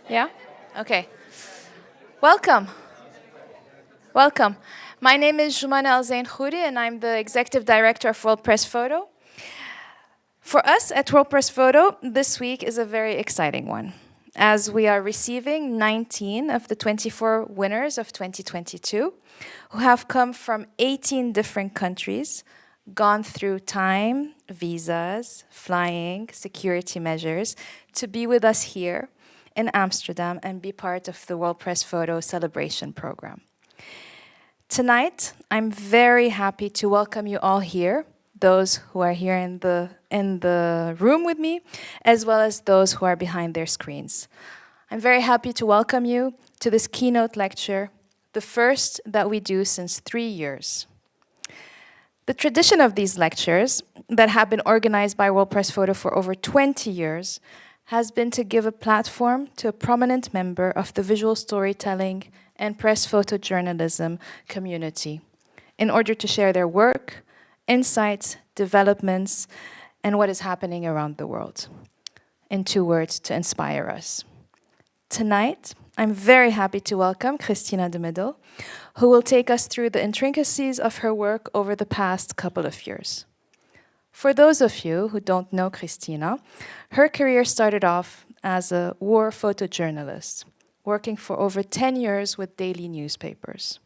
Yeah? Okay. Welcome. Welcome. My name is Joumana El Zain Khouri, and I'm the Executive Director of World Press Photo. For us at World Press Photo, this week is a very exciting one, as we are receiving 19 of the 24 winners of 2022, who have come from 18 different countries, gone through time, visas, flying, security measures, to be with us here in Amsterdam and be part of the World Press Photo celebration program. Tonight, I'm very happy to welcome you all here, those who are here in the room with me, as well as those who are behind their screens. I'm very happy to welcome you to this keynote lecture, the first that we do since 3 years. The tradition of these lectures, that have been organized by World Press Photo for over 20 years, has been to give a platform to a prominent member of the visual storytelling and press photojournalism community in order to share their work, insights, developments, and what is happening around the world. In 2 words, to inspire us. Tonight, I'm very happy to welcome Cristina de Middel, who will take us through the intricacies of her work over the past couple of years. For those of you who don't know Cristina, her career started off as a war photojournalist, working for over 10 years with daily newspapers.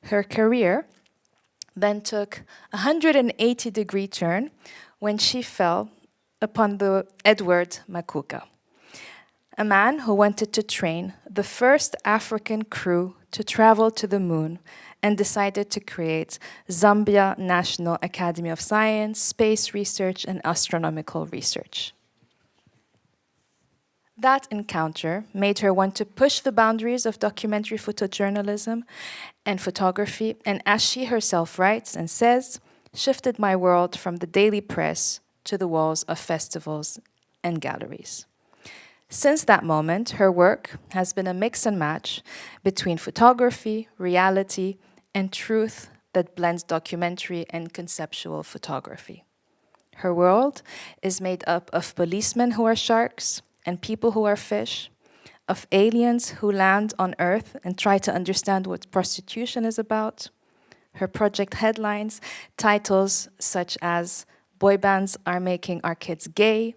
Her career then took a 180-degree turn when she fell upon the Edward Makuka, a man who wanted to train the first African crew to travel to the moon and decided to create Zambia National Academy of Science, Space Research, and Astronomical Research. That encounter made her want to push the boundaries of documentary photojournalism and photography, and as she herself writes and says, shifted my world from the daily press to the walls of festivals and galleries. Since that moment, her work has been a mix and match between photography, reality, and truth that blends documentary and conceptual photography. Her world is made up of policemen who are sharks and people who are fish, of aliens who land on Earth and try to understand what prostitution is about. Her project headlines, titles such as "Boy bands are making our kids gay,"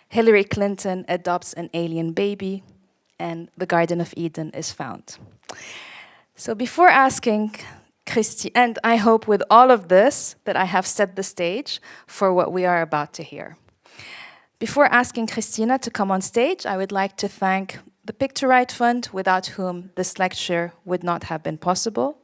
"Hillary Clinton adopts an alien baby," and "The Garden of Eden is found." So before asking Christy, and I hope with all of this that I have set the stage for what we are about to hear. Before asking Cristina to come on stage, I would like to thank the Pictoright Fund, without whom this lecture would not have been possible.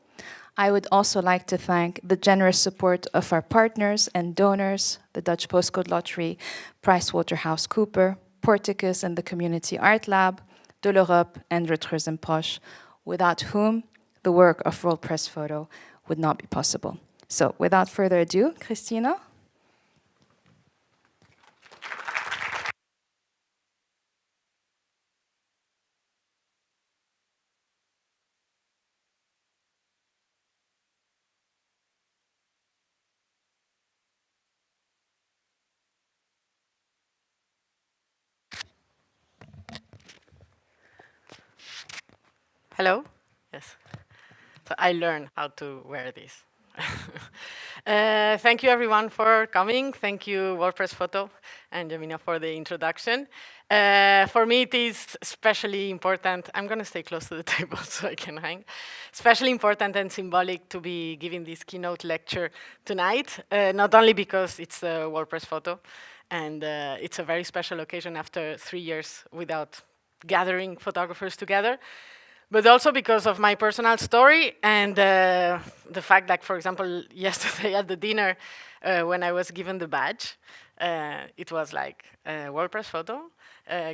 I would also like to thank the generous support of our partners and donors, the Dutch Postcode Lottery, PricewaterhouseCoopers, Porticus and the Community Art Lab, De l'Europe and Reuters and Poche, without whom the work of World Press Photo would not be possible. So without further ado, Cristina. Hello? Yes. So I learned how to wear this. Thank you everyone for coming. Thank you WordPress Photo and Jamina for the introduction. For me it is especially important, I'm going to stay close to the table so I can hang, especially important and symbolic to be giving this keynote lecture tonight, not only because it's WordPress Photo and it's a very special occasion after 3 years without gathering photographers together, but also because of my personal story and the fact that, for example, yesterday at the dinner, when I was given the badge, it was like WordPress Photo,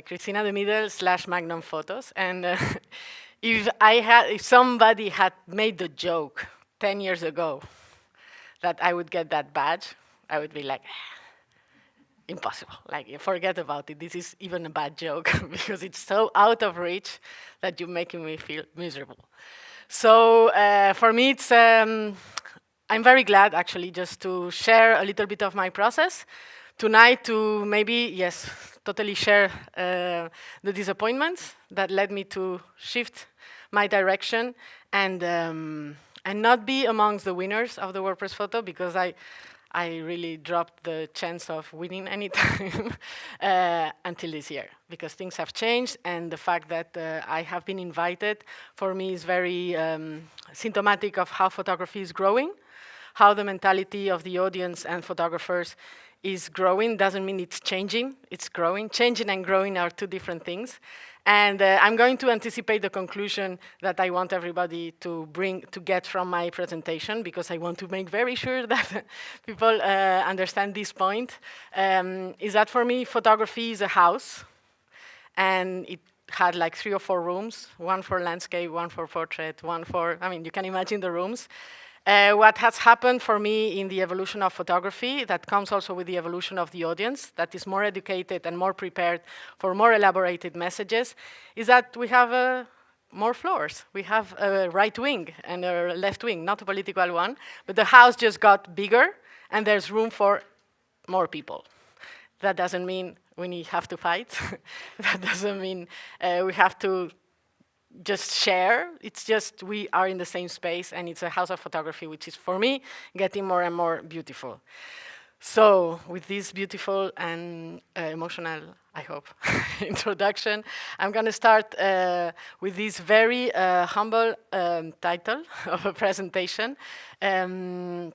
Cristina de Middel / Magnum Photos. And if somebody had made the joke 10 years ago that I would get that badge, I would be like, impossible. Like, forget about it. This is even a bad joke because it's so out of reach that you're making me feel miserable. So for me, it's I'm very glad actually just to share a little bit of my process tonight to maybe, yes, totally share the disappointments that led me to shift my direction and not be amongst the winners of the WordPress photo, because I really dropped the chance of winning any time until this year, because things have changed, and the fact that I have been invited, for me, is very symptomatic of how photography is growing, how the mentality of the audience and photographers is growing. Doesn't mean it's changing, it's growing. Changing and growing are two different things. And I'm going to anticipate the conclusion that I want everybody to get from my presentation, because I want to make very sure that people understand this point, is that for me, photography is a house, and it had like 3 or 4 rooms, one for landscape, one for portrait, one for, I mean, you can imagine the rooms. What has happened for me in the evolution of photography, that comes also with the evolution of the audience, that is more educated and more prepared for more elaborated messages, is that we have more floors. We have a right wing and a left wing, not a political one, but the house just got bigger and there's room for more people. That doesn't mean we have to fight. That doesn't mean we have to just share. It's just we are in the same space, and it's a house of photography, which is, for me, getting more and more beautiful. So with this beautiful and emotional, I hope, introduction, I'm going to start with this very humble title of a presentation. And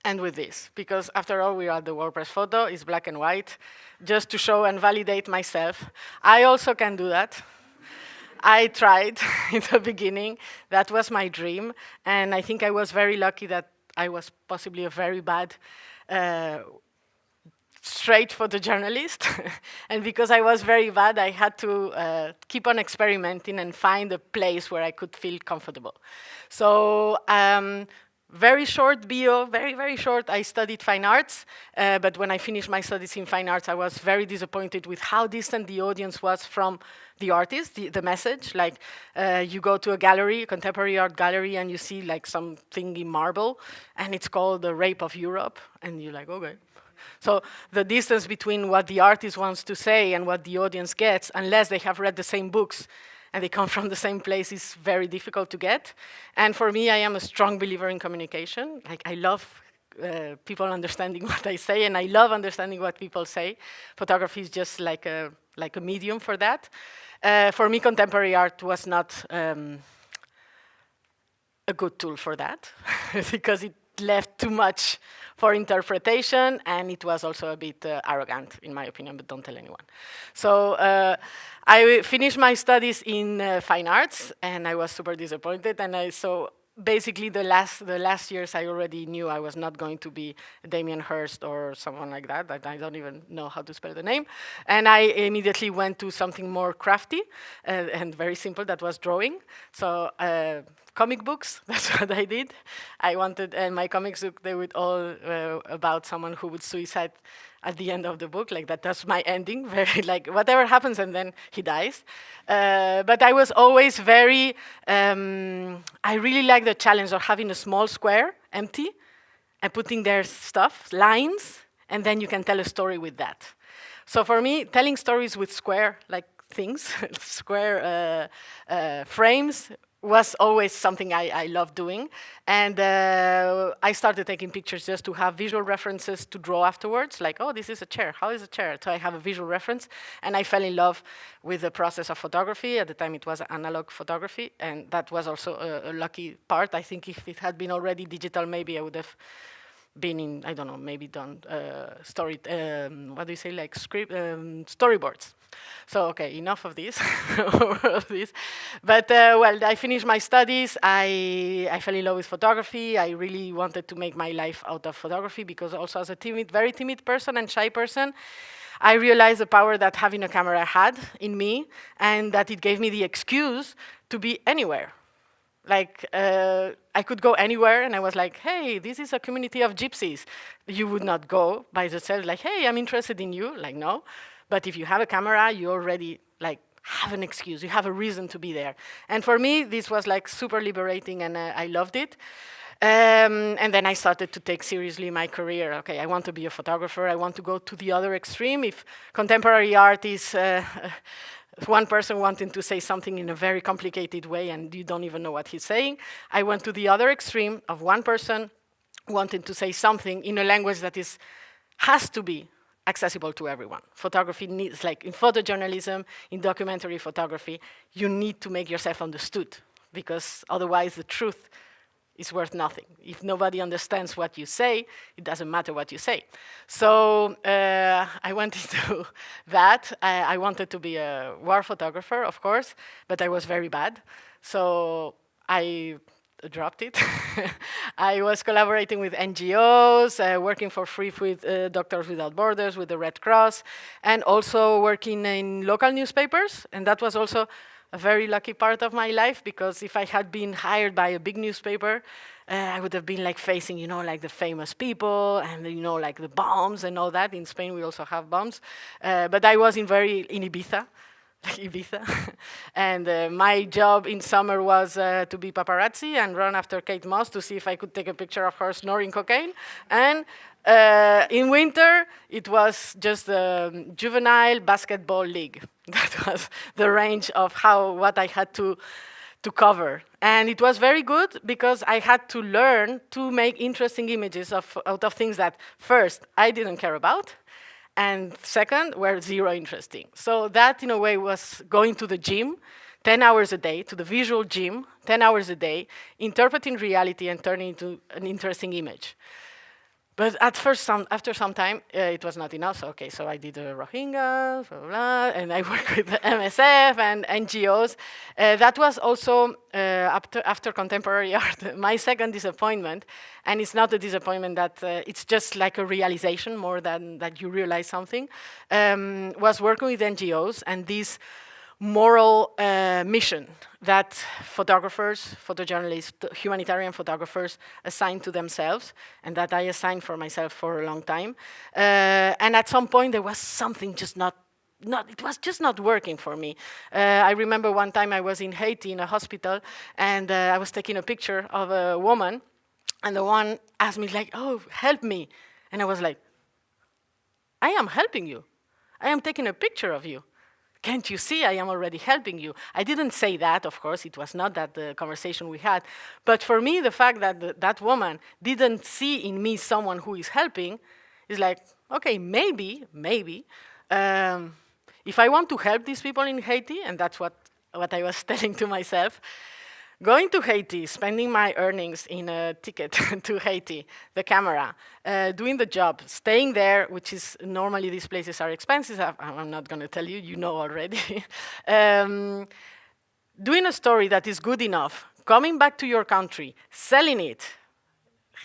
with this, because after all, we are the WordPress photo, it's black and white, just to show and validate myself. I also can do that. I tried in the beginning. That was my dream. And I think I was very lucky that I was possibly a very bad straight photojournalist. And because I was very bad, I had to keep on experimenting and find a place where I could feel comfortable. So very short bio, very, very short. I studied fine arts, but when I finished my studies in fine arts, I was very disappointed with how distant the audience was from the artist, the message. Like, you go to a gallery, a contemporary art gallery, and you see like something in marble, and it's called The Rape of Europe, and you're like, okay. So the distance between what the artist wants to say and what the audience gets, unless they have read the same books, and they come from the same place, is very difficult to get. And for me, I am a strong believer in communication. Like, I love people understanding what I say, and I love understanding what people say. Photography is just like a medium for that. For me, contemporary art was not a good tool for that, because it left too much for interpretation, and it was also a bit arrogant, in my opinion, but don't tell anyone. So I finished my studies in fine arts, and I was super disappointed, and so basically the last years I already knew I was not going to be Damien Hirst or someone like that. I don't even know how to spell the name. And I immediately went to something more crafty and very simple, that was drawing. So comic books, that's what I did. I wanted, and my comics book, they would all about someone who would suicide at the end of the book. Like, that's my ending, very like whatever happens and then he dies. But I was always very, I really like the challenge of having a small square, empty, and putting there stuff, lines, and then you can tell a story with that. So for me, telling stories with square like things, square frames, was always something I loved doing. And I started taking pictures just to have visual references to draw afterwards, like, oh, this is a chair, how is a chair? So I have a visual reference, and I fell in love with the process of photography. At the time, it was analog photography, and that was also a lucky part. I think if it had been already digital, maybe I would have been in, I don't know, maybe done what do you say, like script, storyboards. So, okay, enough of this. But, well, I finished my studies. I fell in love with photography. I really wanted to make my life out of photography, because also as a very timid person and shy person, I realized the power that having a camera had in me, and that it gave me the excuse to be anywhere. Like, I could go anywhere, and I was like, hey, this is a community of gypsies. You would not go by yourself, like, hey, I'm interested in you. Like, no. But if you have a camera, you already, like, have an excuse. You have a reason to be there. And for me, this was, like, super liberating, and I loved it. And then I started to take seriously my career. Okay, I want to be a photographer. I want to go to the other extreme. If contemporary art is one person wanting to say something in a very complicated way and you don't even know what he's saying, I went to the other extreme of one person wanting to say something in a language that has to be accessible to everyone. Photography needs, like in photojournalism, in documentary photography, you need to make yourself understood, because otherwise the truth is worth nothing. If nobody understands what you say, it doesn't matter what you say. So I went into that. I wanted to be a war photographer, of course, but I was very bad. So I dropped it. I was collaborating with NGOs, working for free with Doctors Without Borders, with the Red Cross, and also working in local newspapers. And that was also a very lucky part of my life, because if I had been hired by a big newspaper, I would have been like facing, like the famous people and, like the bombs and all that. In Spain, we also have bombs. But I was in Ibiza, and my job in summer was to be paparazzi and run after Kate Moss to see if I could take a picture of her snorting cocaine. And in winter, it was just the juvenile basketball league. That was the range of what I had to cover. And it was very good, because I had to learn to make interesting images out of things that, first, I didn't care about, and second, were zero interesting. So that, in a way, was going to the gym 10 hours a day, to the visual gym, 10 hours a day, interpreting reality and turning it into an interesting image. But after some time, it was not enough. So, okay, so I did Rohingya, blah, blah, blah, and I worked with the MSF and NGOs. That was also, after contemporary art, my second disappointment. And it's not a disappointment that, it's just like a realization more than that you realize something, was working with NGOs and this moral mission that photographers, photojournalists, humanitarian photographers assign to themselves, and that I assigned for myself for a long time. And at some point, there was something just it was just not working for me. I remember one time I was in Haiti in a hospital, and I was taking a picture of a woman, and the one asked me, like, oh, help me. And I was like, I am helping you. I am taking a picture of you. Can't you see I am already helping you? I didn't say that, of course. It was not that the conversation we had. But for me, the fact that that woman didn't see in me someone who is helping is like, okay, maybe, if I want to help these people in Haiti, and that's what I was telling to myself, going to Haiti, spending my earnings in a ticket to Haiti, the camera, doing the job, staying there, which is normally these places are expensive. I'm not going to tell you, you know already. Doing a story that is good enough, coming back to your country, selling it,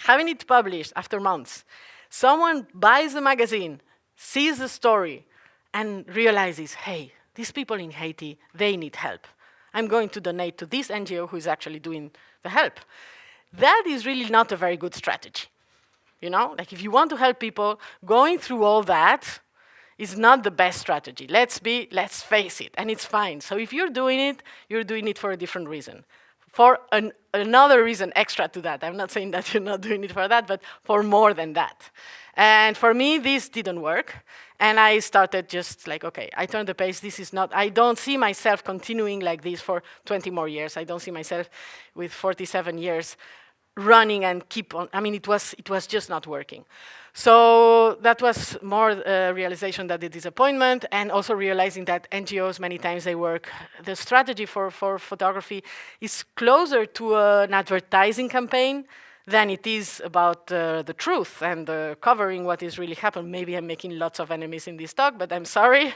having it published after months. Someone buys the magazine, sees the story, and realizes, hey, these people in Haiti, they need help. I'm going to donate to this NGO who is actually doing the help. That is really not a very good strategy. Like if you want to help people, going through all that is not the best strategy. Let's face it, and it's fine. So if you're doing it for a different reason. For another reason extra to that. I'm not saying that you're not doing it for that, but for more than that. And for me, this didn't work. And I started just like, okay, I turned the page. I don't see myself continuing like this for 20 more years. I don't see myself with 47 years running and keep on. I mean, it was just not working. So that was more realization than the disappointment, and also realizing that NGOs, many times they work, the strategy for photography is closer to an advertising campaign than it is about the truth and covering what is really happened. Maybe I'm making lots of enemies in this talk, but I'm sorry.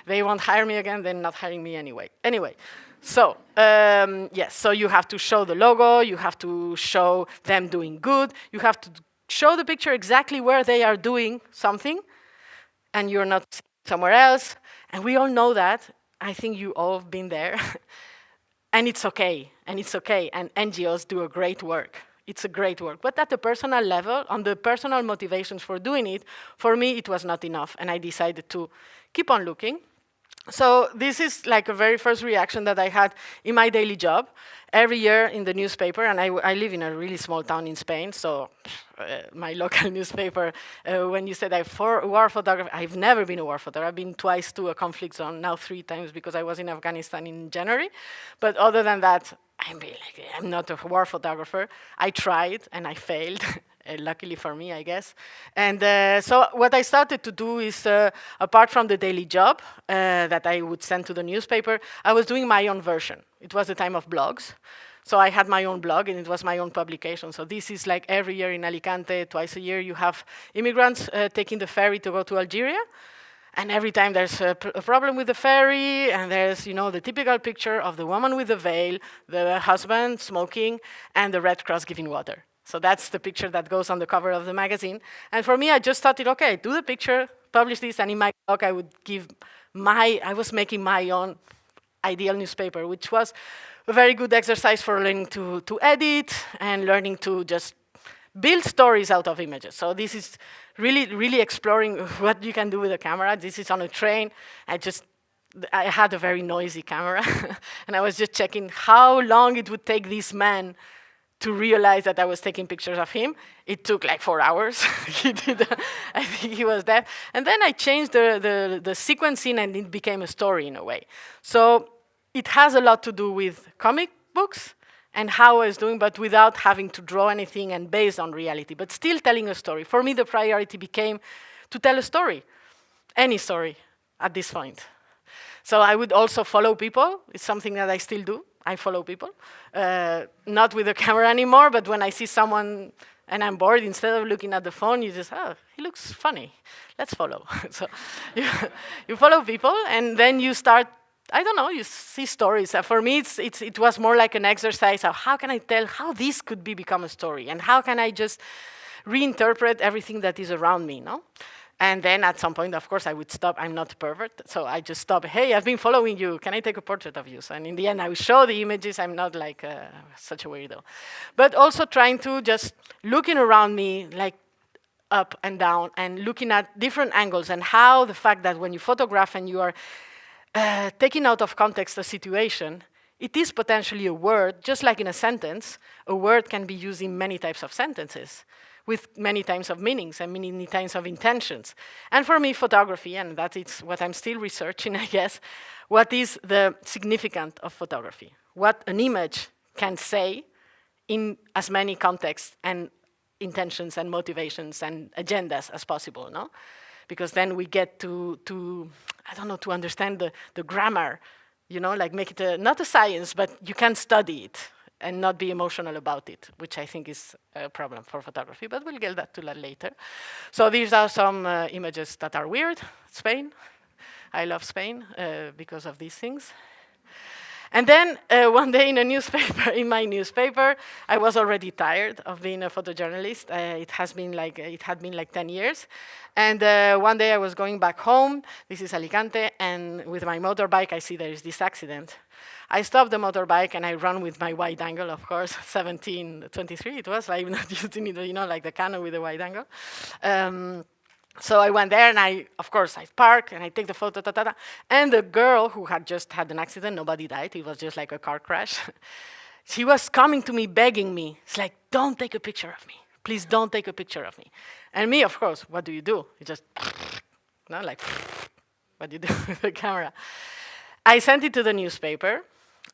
They won't hire me again, they're not hiring me anyway. So, yes, so you have to show the logo, you have to show them doing good, you have to show the picture exactly where they are doing something, and you're not somewhere else. And we all know that. I think you all have been there. And it's okay, and NGOs do a great work. It's a great work. But at the personal level, on the personal motivations for doing it, for me, it was not enough. And I decided to keep on looking. So this is like a very first reaction that I had in my daily job. Every year in the newspaper, and I live in a really small town in Spain, so my local newspaper, when you said I'm for a war photographer, I've never been a war photographer. I've been twice to a conflict zone, now 3 times because I was in Afghanistan in January. But other than that, I'm not a war photographer. I tried and I failed. Luckily for me, I guess. And so what I started to do is, apart from the daily job that I would send to the newspaper, I was doing my own version. It was the time of blogs. So I had my own blog, and it was my own publication. So this is like every year in Alicante, twice a year, you have immigrants taking the ferry to go to Algeria. And every time there's a problem with the ferry, and there's, the typical picture of the woman with the veil, the husband smoking, and the Red Cross giving water. So that's the picture that goes on the cover of the magazine. And for me, I just started, okay, do the picture, publish this, and in my blog, I was making my own ideal newspaper, which was a very good exercise for learning to edit and learning to just build stories out of images. So this is really exploring what you can do with a camera. This is on a train. I had a very noisy camera, and I was just checking how long it would take this man to realize that I was taking pictures of him. It took like 4 hours. I think he was deaf. And then I changed the sequencing, and it became a story in a way. So it has a lot to do with comic books and how I was doing, but without having to draw anything and based on reality, but still telling a story. For me, the priority became to tell a story, any story at this point. So I would also follow people. It's something that I still do. I follow people, not with the camera anymore, but when I see someone and I'm bored, instead of looking at the phone, you just, he looks funny, let's follow. So you follow people, and then you start, you see stories. For me, it was more like an exercise of how can I tell how this could become a story, and how can I just reinterpret everything that is around me, no? And then at some point, of course, I would stop. I'm not a pervert, so I just stop. Hey, I've been following you. Can I take a portrait of you? So, and in the end, I would show the images. I'm not like such a weirdo. But also trying to just looking around me, like up and down, and looking at different angles, and how the fact that when you photograph and you are taking out of context a situation, it is potentially a word, just like in a sentence, a word can be used in many types of sentences, with many types of meanings and many types of intentions. And for me, photography, and that is what I'm still researching, I guess, what is the significance of photography? What an image can say in as many contexts and intentions and motivations and agendas as possible, no? Because then we get to understand the grammar, like make it not a science, but you can study it and not be emotional about it, which I think is a problem for photography, but we'll get to that later. So these are some images that are weird. Spain. I love Spain because of these things. And then one day in my newspaper, I was already tired of being a photojournalist. It had been like 10 years. And one day I was going back home. This is Alicante, and with my motorbike, I see there is this accident. I stopped the motorbike and I run with my wide angle, of course, 17-23 it was. I'm not using it, like the Canon with the wide angle. So I went there, and of course, I park and I take the photo, and the girl who had just had an accident, nobody died, it was just like a car crash. She was coming to me, begging me. It's like, don't take a picture of me. Please don't take a picture of me. And me, of course, what do? You just, what do you do with the camera? I sent it to the newspaper,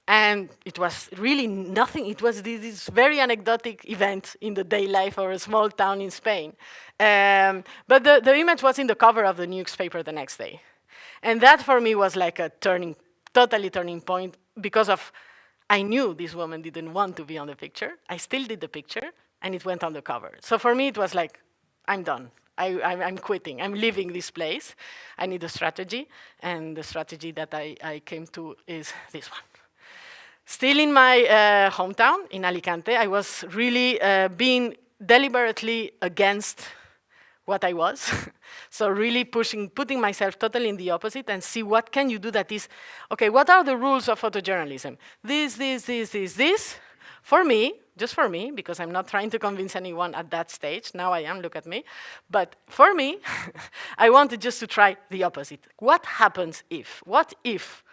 and it was really nothing. It was this very anecdotic event in the day life of a small town in Spain. But the image was in the cover of the newspaper the next day. And that for me was like a totally turning point, because I knew this woman didn't want to be on the picture. I still did the picture, and it went on the cover. So for me, it was like, I'm done. I'm quitting. I'm leaving this place. I need a strategy, and the strategy that I came to is this one. Still in my hometown, in Alicante, I was really being deliberately against what I was. So really putting myself totally in the opposite, and see what can you do that is, okay, what are the rules of photojournalism? This. For me, just for me, because I'm not trying to convince anyone at that stage. Now I am, look at me. But for me, I wanted just to try the opposite. What happens if? What if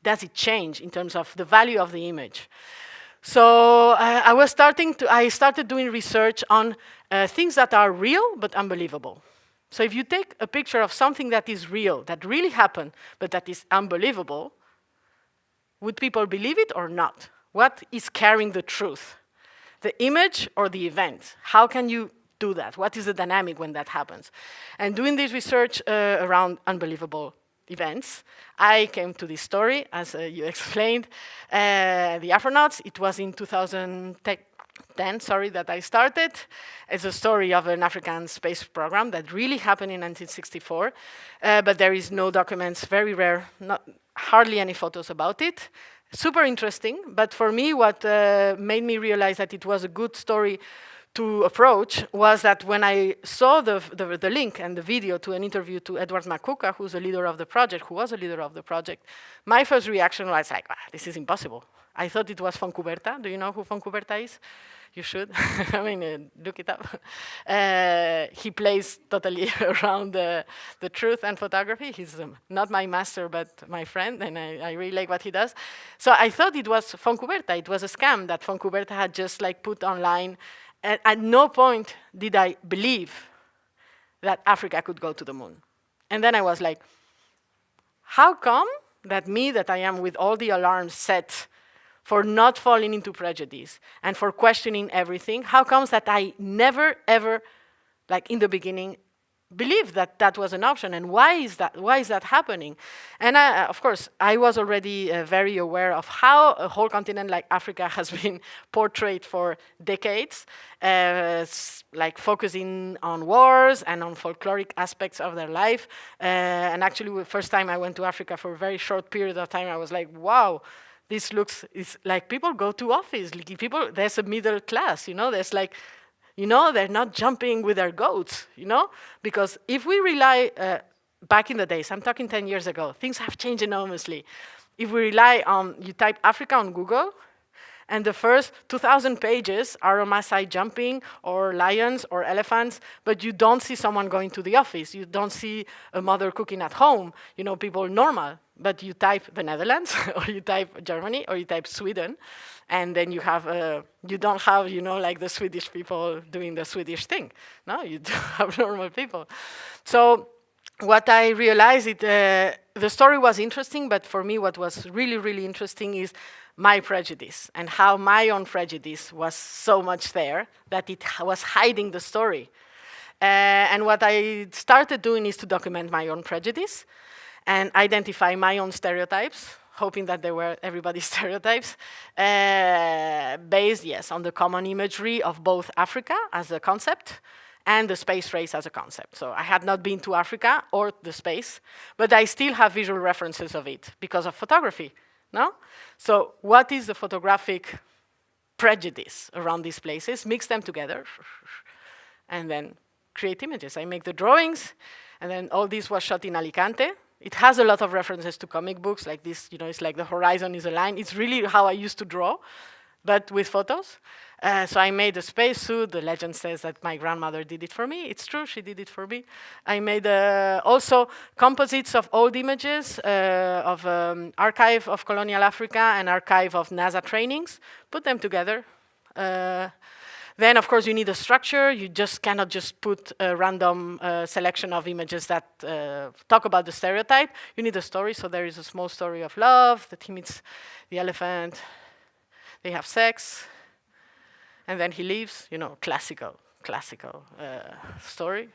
does it change in terms of the value of the image? So I started doing research on things that are real but unbelievable. So if you take a picture of something that is real, that really happened, but that is unbelievable, would people believe it or not? What is carrying the truth? The image or the event? How can you do that? What is the dynamic when that happens? And doing this research around unbelievable events, I came to this story, as you explained, the Afronauts. It was in 2010, that I started. It's a story of an African space program that really happened in 1964, but there is no documents, very rare, hardly any photos about it. Super interesting, but for me, what made me realize that it was a good story to approach was that when I saw the link and the video to an interview to Edward Makuka, who was a leader of the project, my first reaction was like, this is impossible. I thought it was Foncuberta. Do you know who Foncuberta is? You should. I mean, look it up. He plays totally around the truth and photography. He's not my master, but my friend, and I really like what he does. So I thought it was Foncuberta. It was a scam that Foncuberta had just put online. At no point did I believe that Africa could go to the moon. And then I was like, how come that I am with all the alarms set for not falling into prejudice and for questioning everything, how comes that I never, ever, in the beginning, believed that was an option, and why is that happening? And of course, I was already very aware of how a whole continent like Africa has been portrayed for decades, focusing on wars and on folkloric aspects of their life. And actually, the first time I went to Africa for a very short period of time, I was like, wow, this it's like people go to office. There's a middle class, there's they're not jumping with their goats, Because if we rely, back in the days, I'm talking 10 years ago, things have changed enormously. If we rely on, you type Africa on Google, and the first 2,000 pages are on Maasai jumping, or lions, or elephants, but you don't see someone going to the office. You don't see a mother cooking at home, people normal. But you type the Netherlands, or you type Germany, or you type Sweden, and then you have, you don't have, the Swedish people doing the Swedish thing. No, you do have normal people. So what I realized, the story was interesting, but for me what was really, really interesting is my prejudice, and how my own prejudice was so much there that it was hiding the story. And what I started doing is to document my own prejudice, and identify my own stereotypes, hoping that they were everybody's stereotypes, based, yes, on the common imagery of both Africa as a concept and the space race as a concept. So I had not been to Africa or the space, but I still have visual references of it because of photography, no? So what is the photographic prejudice around these places? Mix them together, and then create images. I make the drawings, and then all this was shot in Alicante. It has a lot of references to comic books, like this, it's like the horizon is a line. It's really how I used to draw, but with photos. So I made a spacesuit. The legend says that my grandmother did it for me. It's true, she did it for me. I made also composites of old images of archive of colonial Africa and archive of NASA trainings, put them together. Then, of course, you need a structure. You just cannot just put a random selection of images that talk about the stereotype. You need a story, so there is a small story of love, that he meets the elephant, they have sex, and then he leaves, classical story.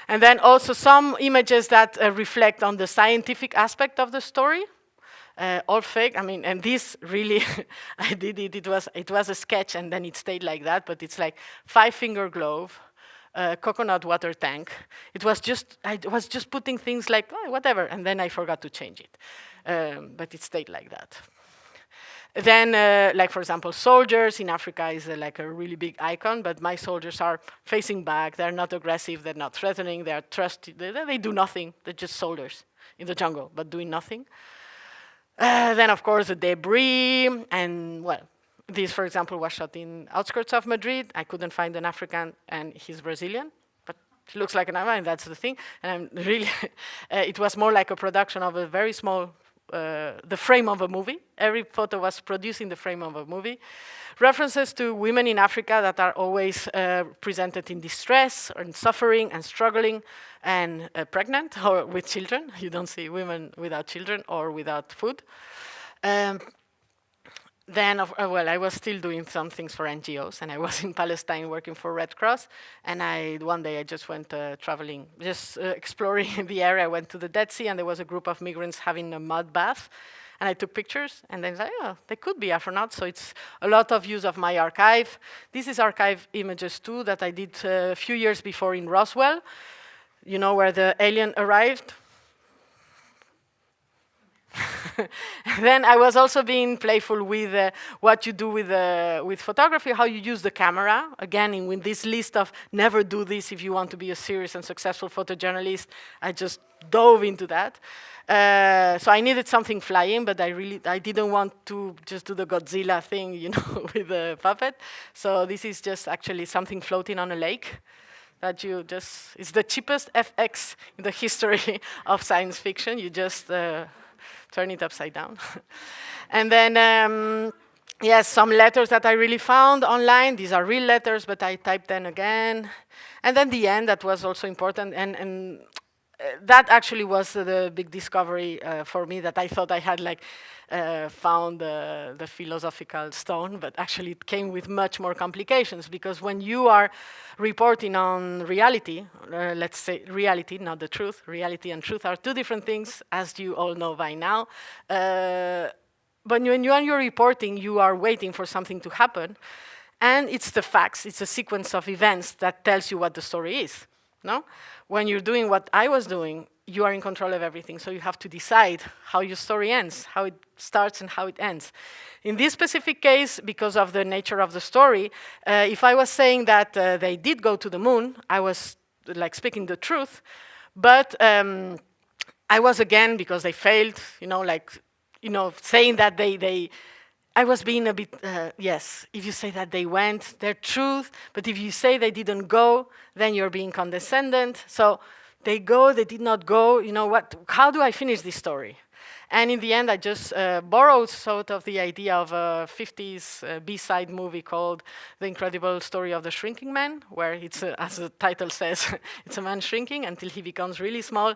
And then also some images that reflect on the scientific aspect of the story. All fake. I mean, and this really, I did it. It was a sketch, and then it stayed like that. But it's like 5-finger glove, coconut water tank. I was just putting things like whatever, and then I forgot to change it. But it stayed like that. Then, for example, soldiers in Africa is like a really big icon. But my soldiers are facing back. They're not aggressive. They're not threatening. They are trusted. They do nothing. They're just soldiers in the jungle, but doing nothing. Then, of course, the debris, and, This, for example, was shot in outskirts of Madrid. I couldn't find an African, and he's Brazilian, but he looks like an African, and that's the thing. And I'm really, it was more like a production of a very small, the frame of a movie. Every photo was produced in the frame of a movie. References to women in Africa that are always presented in distress, or in suffering, and struggling, and pregnant, or with children. You don't see women without children or without food. Then, well, I was still doing some things for NGOs, and I was in Palestine working for Red Cross, and one day I just went traveling, just exploring the area. I went to the Dead Sea, and there was a group of migrants having a mud bath, and I took pictures, and then I said, oh, they could be Afronauts, so it's a lot of use of my archive. This is archive images too that I did a few years before in Roswell, you know, where the alien arrived. Then I was also being playful with what you do with photography, how you use the camera. Again, with this list of never do this if you want to be a serious and successful photojournalist, I just dove into that. So I needed something flying, but I didn't want to just do the Godzilla thing, you know, with the puppet. So this is just actually something floating on a lake. That you just, it's the cheapest FX in the history of science fiction. You just turn it upside down. And then, yes, some letters that I really found online. These are real letters, but I typed them again. And then the end, that was also important. And that actually was the big discovery for me, that I thought I had like found the philosophical stone, but actually it came with much more complications, because when you are reporting on reality, let's say reality, not the truth, reality and truth are two different things, as you all know by now. But when you're reporting, you are waiting for something to happen, and it's the facts, it's a sequence of events that tells you what the story is, no? When you're doing what I was doing, you are in control of everything, so you have to decide how your story ends, how it starts and how it ends. In this specific case, because of the nature of the story, if I was saying that they did go to the moon, I was like speaking the truth, but I was, again, because they failed, you know, like, you know, saying that I was being a bit, yes, if you say that they went, they're truth, but if you say they didn't go, then you're being condescending. So they go, they did not go, you know what, how do I finish this story? And in the end, I just borrowed sort of the idea of a 50s B-side movie called The Incredible Story of the Shrinking Man, where it's, as the title says, it's a man shrinking until he becomes really small.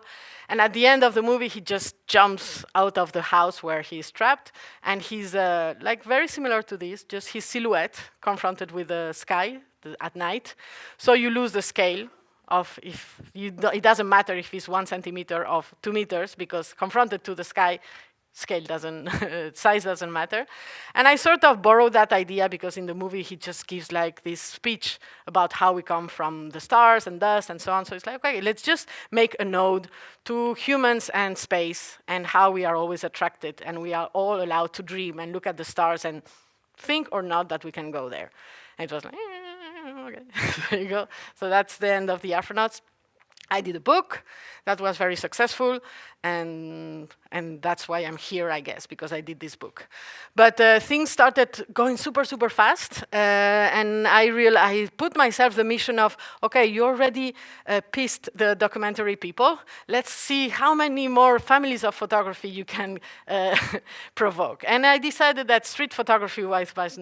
And at the end of the movie, he just jumps out of the house where he's trapped. And he's like very similar to this, just his silhouette confronted with the sky at night. So you lose the scale of it doesn't matter if it's 1 centimeter or 2 meters, because confronted to the sky, scale doesn't, size doesn't matter. And I sort of borrowed that idea, because in the movie he just gives like this speech about how we come from the stars and dust and so on. So it's like, okay, let's just make a node to humans and space, and how we are always attracted, and we are all allowed to dream and look at the stars and think or not that we can go there. And it was like, okay, there you go. So that's the end of the Afronauts. I did a book that was very successful, and that's why I'm here, I guess, because I did this book. But things started going super, super fast, and I put myself the mission of, okay, you already pissed the documentary people. Let's see how many more families of photography you can provoke. And I decided that street photography was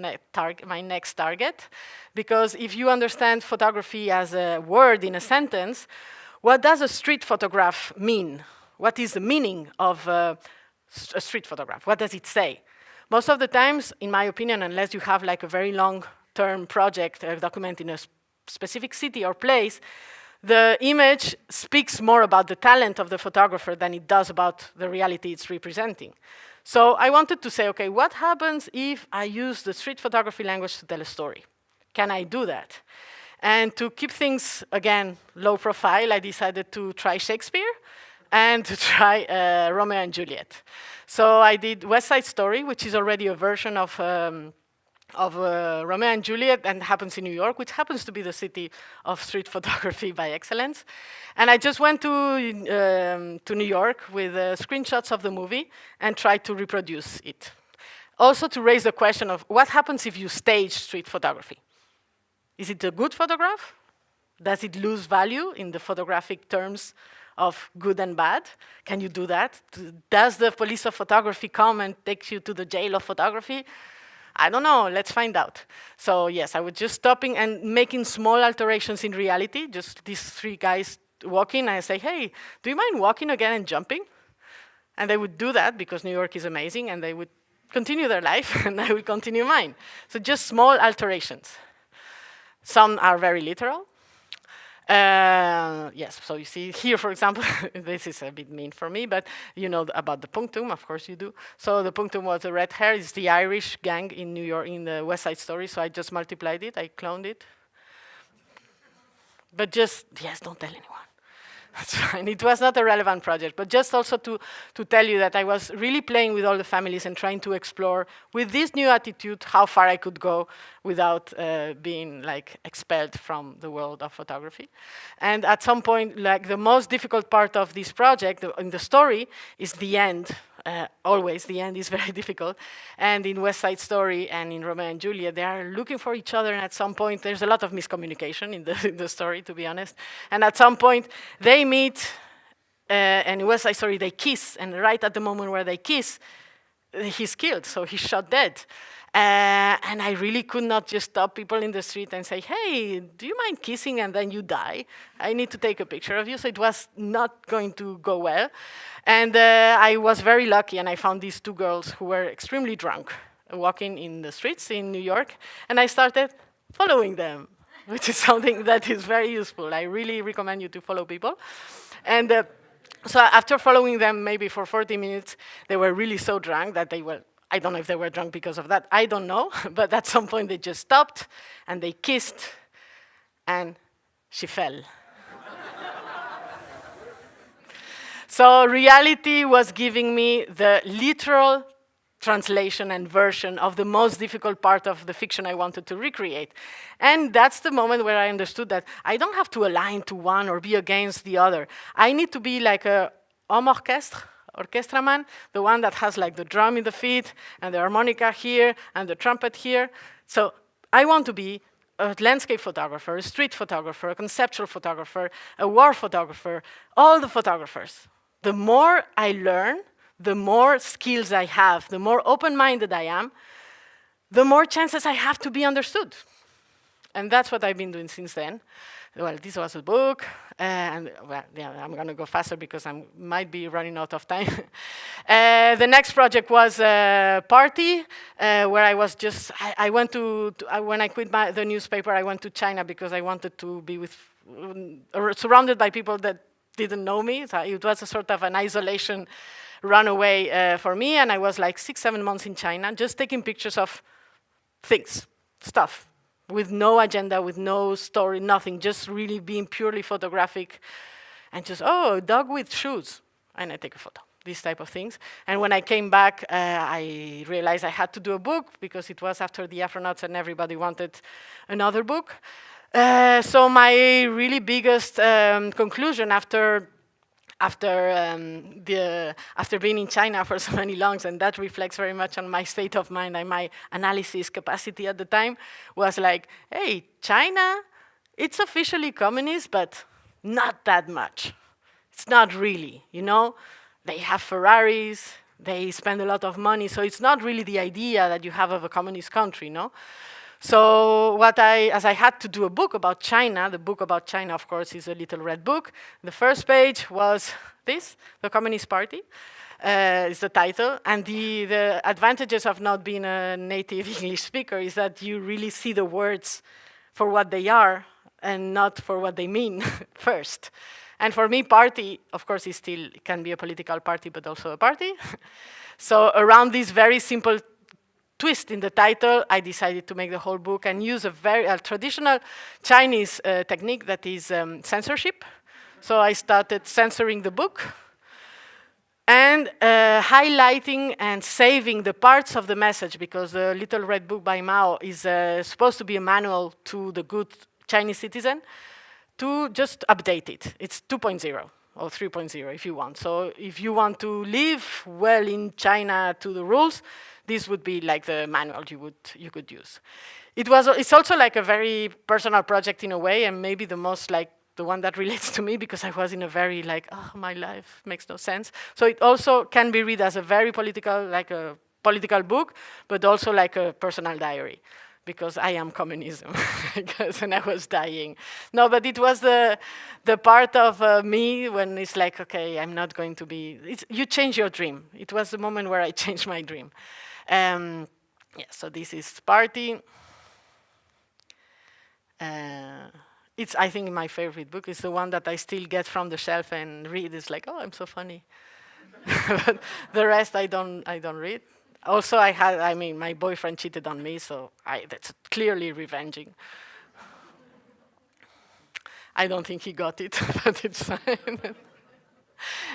my next target, because if you understand photography as a word in a sentence, what does a street photograph mean? What is the meaning of a street photograph? What does it say? Most of the times, in my opinion, unless you have like a very long-term project documenting a specific city or place, the image speaks more about the talent of the photographer than it does about the reality it's representing. So I wanted to say, okay, what happens if I use the street photography language to tell a story? Can I do that? And to keep things, again, low profile, I decided to try Shakespeare and to try Romeo and Juliet. So I did West Side Story, which is already a version of Romeo and Juliet, and happens in New York, which happens to be the city of street photography by excellence. And I just went to New York with screenshots of the movie and tried to reproduce it. Also to raise the question of what happens if you stage street photography? Is it a good photograph? Does it lose value in the photographic terms of good and bad? Can you do that? Does the police of photography come and take you to the jail of photography? I don't know, let's find out. So yes, I was just stopping and making small alterations in reality, just these three guys walking, and I say, hey, do you mind walking again and jumping? And they would do that because New York is amazing, and they would continue their life, and I would continue mine. So just small alterations. Some are very literal. Yes, so you see here, for example, this is a bit mean for me, but you know about the punctum, of course you do. So the punctum was the red hair, it's the Irish gang in New York, in the West Side Story, so I just multiplied it, I cloned it. But just, yes, don't tell anyone. That's fine. It was not a relevant project, but just also to tell you that I was really playing with all the families and trying to explore with this new attitude how far I could go without being like expelled from the world of photography. And at some point, like the most difficult part of this project in the story is the end. Always, the end is very difficult. And in West Side Story and in Romeo and Juliet, they are looking for each other, and at some point, there's a lot of miscommunication in the story, to be honest. And at some point, they meet, and in West Side Story, they kiss, and right at the moment where they kiss, he's killed, so he's shot dead. And I really could not just stop people in the street and say, hey, do you mind kissing and then you die? I need to take a picture of you. So it was not going to go well. And I was very lucky, and I found these two girls who were extremely drunk walking in the streets in New York. And I started following them, which is something that is very useful. I really recommend you to follow people. And so after following them maybe for 40 minutes, they were really so drunk that they were, I don't know if they were drunk because of that, I don't know, but at some point they just stopped and they kissed and she fell. So reality was giving me the literal translation and version of the most difficult part of the fiction I wanted to recreate. And that's the moment where I understood that I don't have to align to one or be against the other. I need to be like a homme orchestre, orchestra man, the one that has like the drum in the feet and the harmonica here and the trumpet here. So I want to be a landscape photographer, a street photographer, a conceptual photographer, a war photographer, all the photographers. The more I learn, the more skills I have, the more open-minded I am, the more chances I have to be understood. And that's what I've been doing since then. Well, this was a book, and well, yeah, I'm going to go faster because I might be running out of time. The next project was a party where I was just, I went when I quit the newspaper, I went to China because I wanted to be with, surrounded by people that didn't know me. So it was a sort of an isolation runaway for me, and I was like 6-7 months in China, just taking pictures of things, stuff, with no agenda, with no story, nothing, just really being purely photographic, and just, oh, a dog with shoes, and I take a photo, these type of things. And when I came back, I realized I had to do a book, because it was after the Afronauts and everybody wanted another book. So my really biggest conclusion after being in China for so many longs, and that reflects very much on my state of mind and my analysis capacity at the time, was like, hey, China, it's officially communist, but not that much. It's not really, you know? They have Ferraris, they spend a lot of money, so it's not really the idea that you have of a communist country, no? So as I had to do a book about China, the book about China, of course, is a little red book. The first page was this, the Communist Party, is the title. And the advantages of not being a native English speaker is that you really see the words for what they are and not for what they mean first. And for me, party, of course, it can be a political party, but also a party. So around this very simple twist in the title, I decided to make the whole book and use a very traditional Chinese technique that is censorship. So I started censoring the book and highlighting and saving the parts of the message, because the Little Red Book by Mao is supposed to be a manual to the good Chinese citizen, to just update it. It's 2.0. Or 3.0 if you want. So if you want to live well in China to the rules, this would be like the manual you could use. It's also like a very personal project in a way, and maybe the most like the one that relates to me, because I was in a very like, oh, my life makes no sense. So it also can be read as a very political, like a political book, but also like a personal diary, because I am communism, and I was dying. No, but it was the part of me when it's like, okay, I'm not going to be, you change your dream. It was the moment where I changed my dream. Yeah, so this is Party. It's, I think, my favorite book. It's the one that I still get from the shelf and read. It's like, oh, I'm so funny. But the rest I don't read. Also, my boyfriend cheated on me, so that's clearly revenging. I don't think he got it, but it's fine.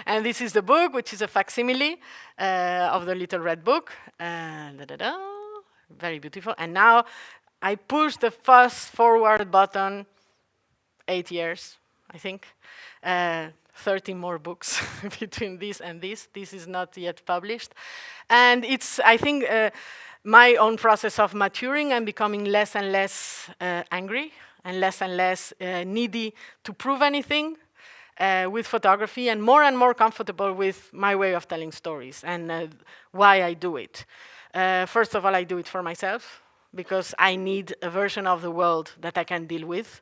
And this is the book, which is a facsimile of the Little Red Book. Very beautiful. And now I push the fast forward button 8 years, I think. 30 more books between this and this. This is not yet published. And it's, I think, my own process of maturing and becoming less and less angry and less needy to prove anything with photography, and more comfortable with my way of telling stories and why I do it. First of all, I do it for myself, because I need a version of the world that I can deal with,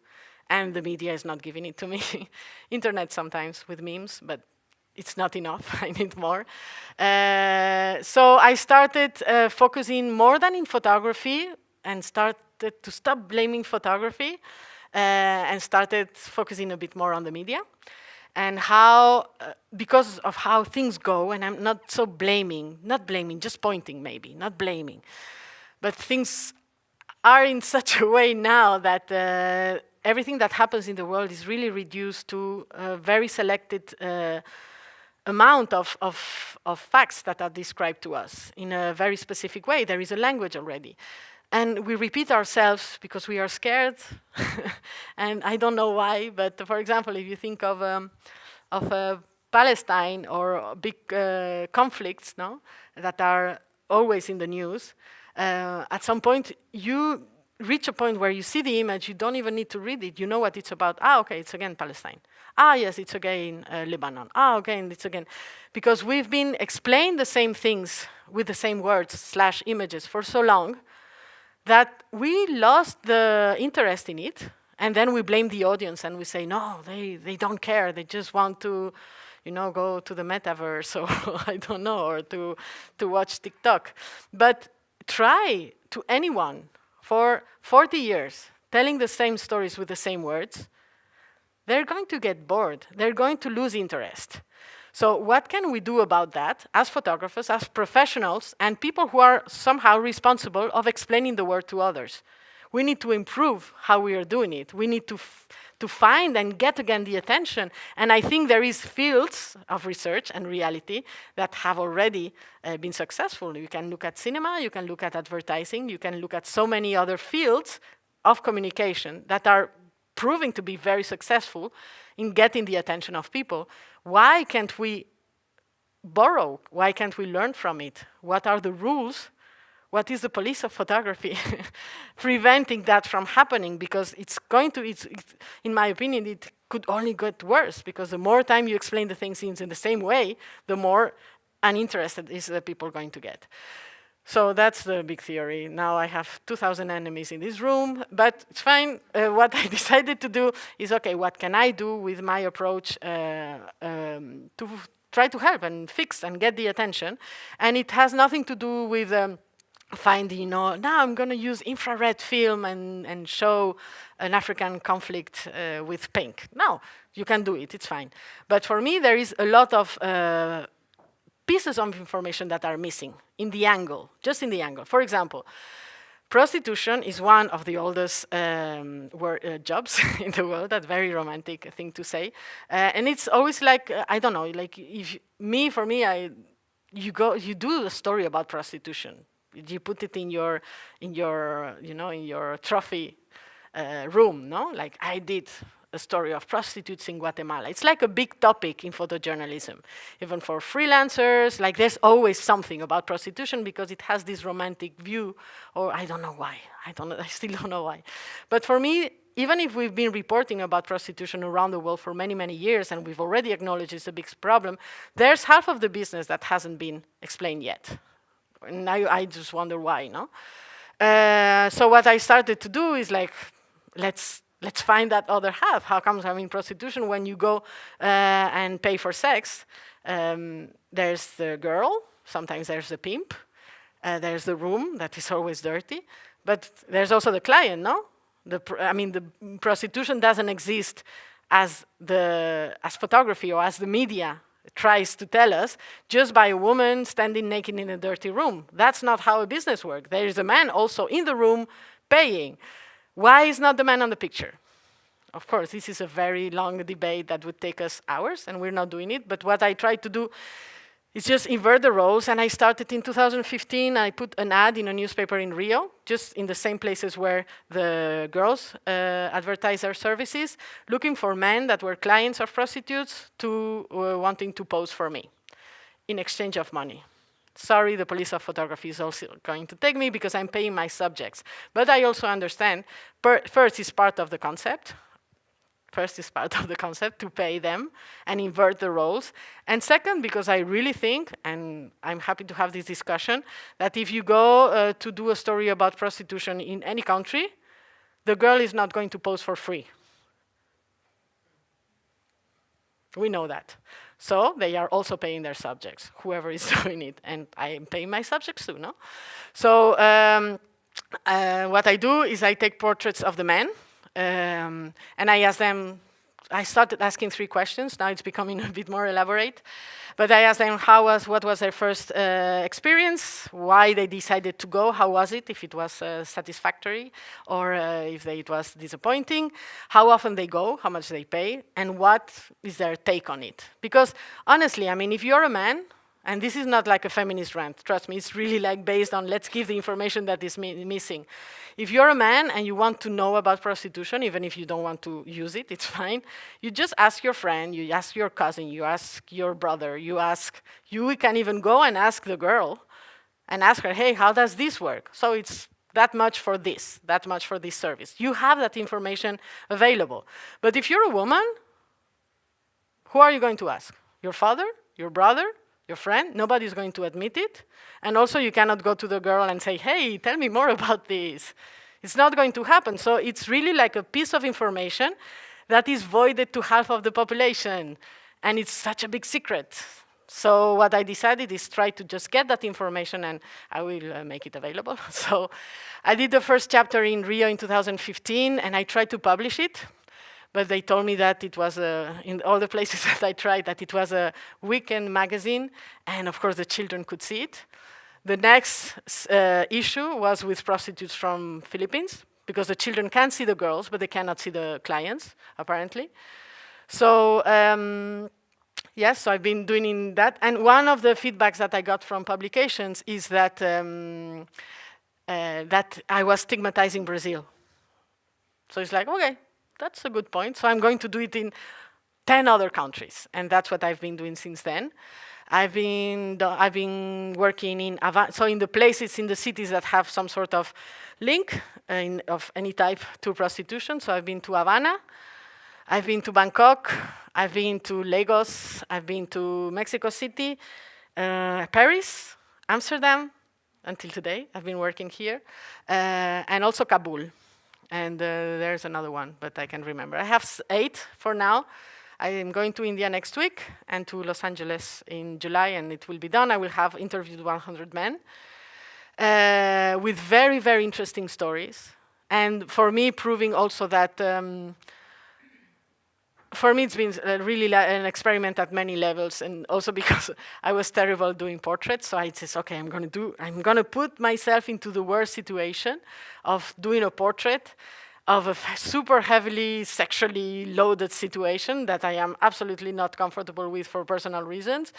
and the media is not giving it to me. Internet sometimes with memes, but it's not enough. I need more. So I started focusing more than in photography, and started to stop blaming photography, and started focusing a bit more on the media. And how, because of how things go, and I'm not so not blaming, just pointing maybe, not blaming. But things are in such a way now that everything that happens in the world is really reduced to a very selected amount of facts that are described to us in a very specific way. There is a language already. And we repeat ourselves because we are scared. And I don't know why, but for example, if you think of Palestine or big conflicts, no, that are always in the news, at some point you reach a point where you see the image, you don't even need to read it, you know what it's about. Ah, okay, it's again Palestine. Ah, yes, it's again Lebanon. Ah, okay, it's again. Because we've been explained the same things with the same words / images for so long that we lost the interest in it, and then we blame the audience and we say, no, they don't care, they just want to, go to the metaverse, or I don't know, or to watch TikTok. But try to anyone for 40 years telling the same stories with the same words, they're going to get bored, they're going to lose interest. So what can we do about that as photographers, as professionals, and people who are somehow responsible of explaining the world to others? We need to improve how we are doing it. We need to find and get again the attention. And I think there is fields of research and reality that have already been successful. You can look at cinema, you can look at advertising, you can look at so many other fields of communication that are proving to be very successful in getting the attention of people. Why can't we borrow? Why can't we learn from it? What are the rules? What is the police of photography preventing that from happening? Because in my opinion, it could only get worse, because the more time you explain the things in the same way, the more uninterested is the people going to get. So that's the big theory. Now I have 2,000 enemies in this room, but it's fine. What I decided to do is, okay, what can I do with my approach to try to help and fix and get the attention? And it has nothing to do with finding, now I'm going to use infrared film and show an African conflict with pink. No, you can do it, it's fine. But for me, there is a lot of pieces of information that are missing in the angle, just in the angle. For example, prostitution is one of the oldest jobs in the world. That's a very romantic thing to say. And it's always like, I don't know, like for me, you do a story about prostitution. You put it in your trophy room, no? Like I did a story of prostitutes in Guatemala. It's like a big topic in photojournalism, even for freelancers. Like there's always something about prostitution because it has this romantic view, or I don't know why. I still don't know why. But for me, even if we've been reporting about prostitution around the world for many, many years, and we've already acknowledged it's a big problem, there's half of the business that hasn't been explained yet. And now I just wonder why, no? So what I started to do is like, let's find that other half. How comes I'm in prostitution when you go and pay for sex? There's the girl, sometimes there's the pimp, there's the room that is always dirty, but there's also the client, no? The prostitution doesn't exist as photography or as the media tries to tell us, just by a woman standing naked in a dirty room. That's not how a business works. There is a man also in the room paying. Why is not the man on the picture? Of course, this is a very long debate that would take us hours, and we're not doing it. But what I tried to do is just invert the roles, and I started in 2015. I put an ad in a newspaper in Rio, just in the same places where the girls advertise their services, looking for men that were clients of prostitutes to wanting to pose for me in exchange of money. Sorry, the police of photography is also going to take me because I'm paying my subjects. But I also understand, first is part of the concept. First is part of the concept to pay them and invert the roles. And second, because I really think, and I'm happy to have this discussion, that if you go to do a story about prostitution in any country, the girl is not going to pose for free. We know that. So they are also paying their subjects, whoever is doing it. And I am paying my subjects too, no? So what I do is I take portraits of the men, and I ask them, I started asking 3 questions. Now it's becoming a bit more elaborate. But I asked them what was their first experience, why they decided to go, how was it, if it was satisfactory, or if it was disappointing, how often they go, how much they pay, and what is their take on it. Because honestly, I mean, if you're a man, and this is not like a feminist rant, trust me, it's really like based on let's give the information that is missing. If you're a man and you want to know about prostitution, even if you don't want to use it, it's fine. You just ask your friend, you ask your cousin, you ask your brother, you can even go and ask the girl and ask her, hey, how does this work? So it's that much for this service. You have that information available. But if you're a woman, who are you going to ask? Your father? Your brother? Your friend? Nobody's going to admit it. And also you cannot go to the girl and say, hey, tell me more about this. It's not going to happen. So it's really like a piece of information that is voided to half of the population. And it's such a big secret. So what I decided is try to just get that information, and I will make it available. So I did the first chapter in Rio in 2015, and I tried to publish it. But they told me that it was, in all the places that I tried, that it was a weekend magazine, and of course the children could see it. The next issue was with prostitutes from Philippines, because the children can see the girls, but they cannot see the clients, apparently. So, yes, so I've been doing that. And one of the feedbacks that I got from publications is that, that I was stigmatizing Brazil. So it's like, okay. That's a good point. So I'm going to do it in 10 other countries, and that's what I've been doing since then. I've been working in Havana, so in the places, in the cities that have some sort of link of any type to prostitution. So I've been to Havana, I've been to Bangkok, I've been to Lagos, I've been to Mexico City, Paris, Amsterdam, until today. I've been working here, and also Kabul. And there's another one, but I can't remember. I have 8 for now. I am going to India next week and to Los Angeles in July, and it will be done. I will have interviewed 100 men with very, very interesting stories. And for me, proving also that, for me, it's been really an experiment at many levels, and also because I was terrible doing portraits, so I said, okay, I'm going to put myself into the worst situation of doing a portrait of a super heavily sexually loaded situation that I am absolutely not comfortable with for personal reasons,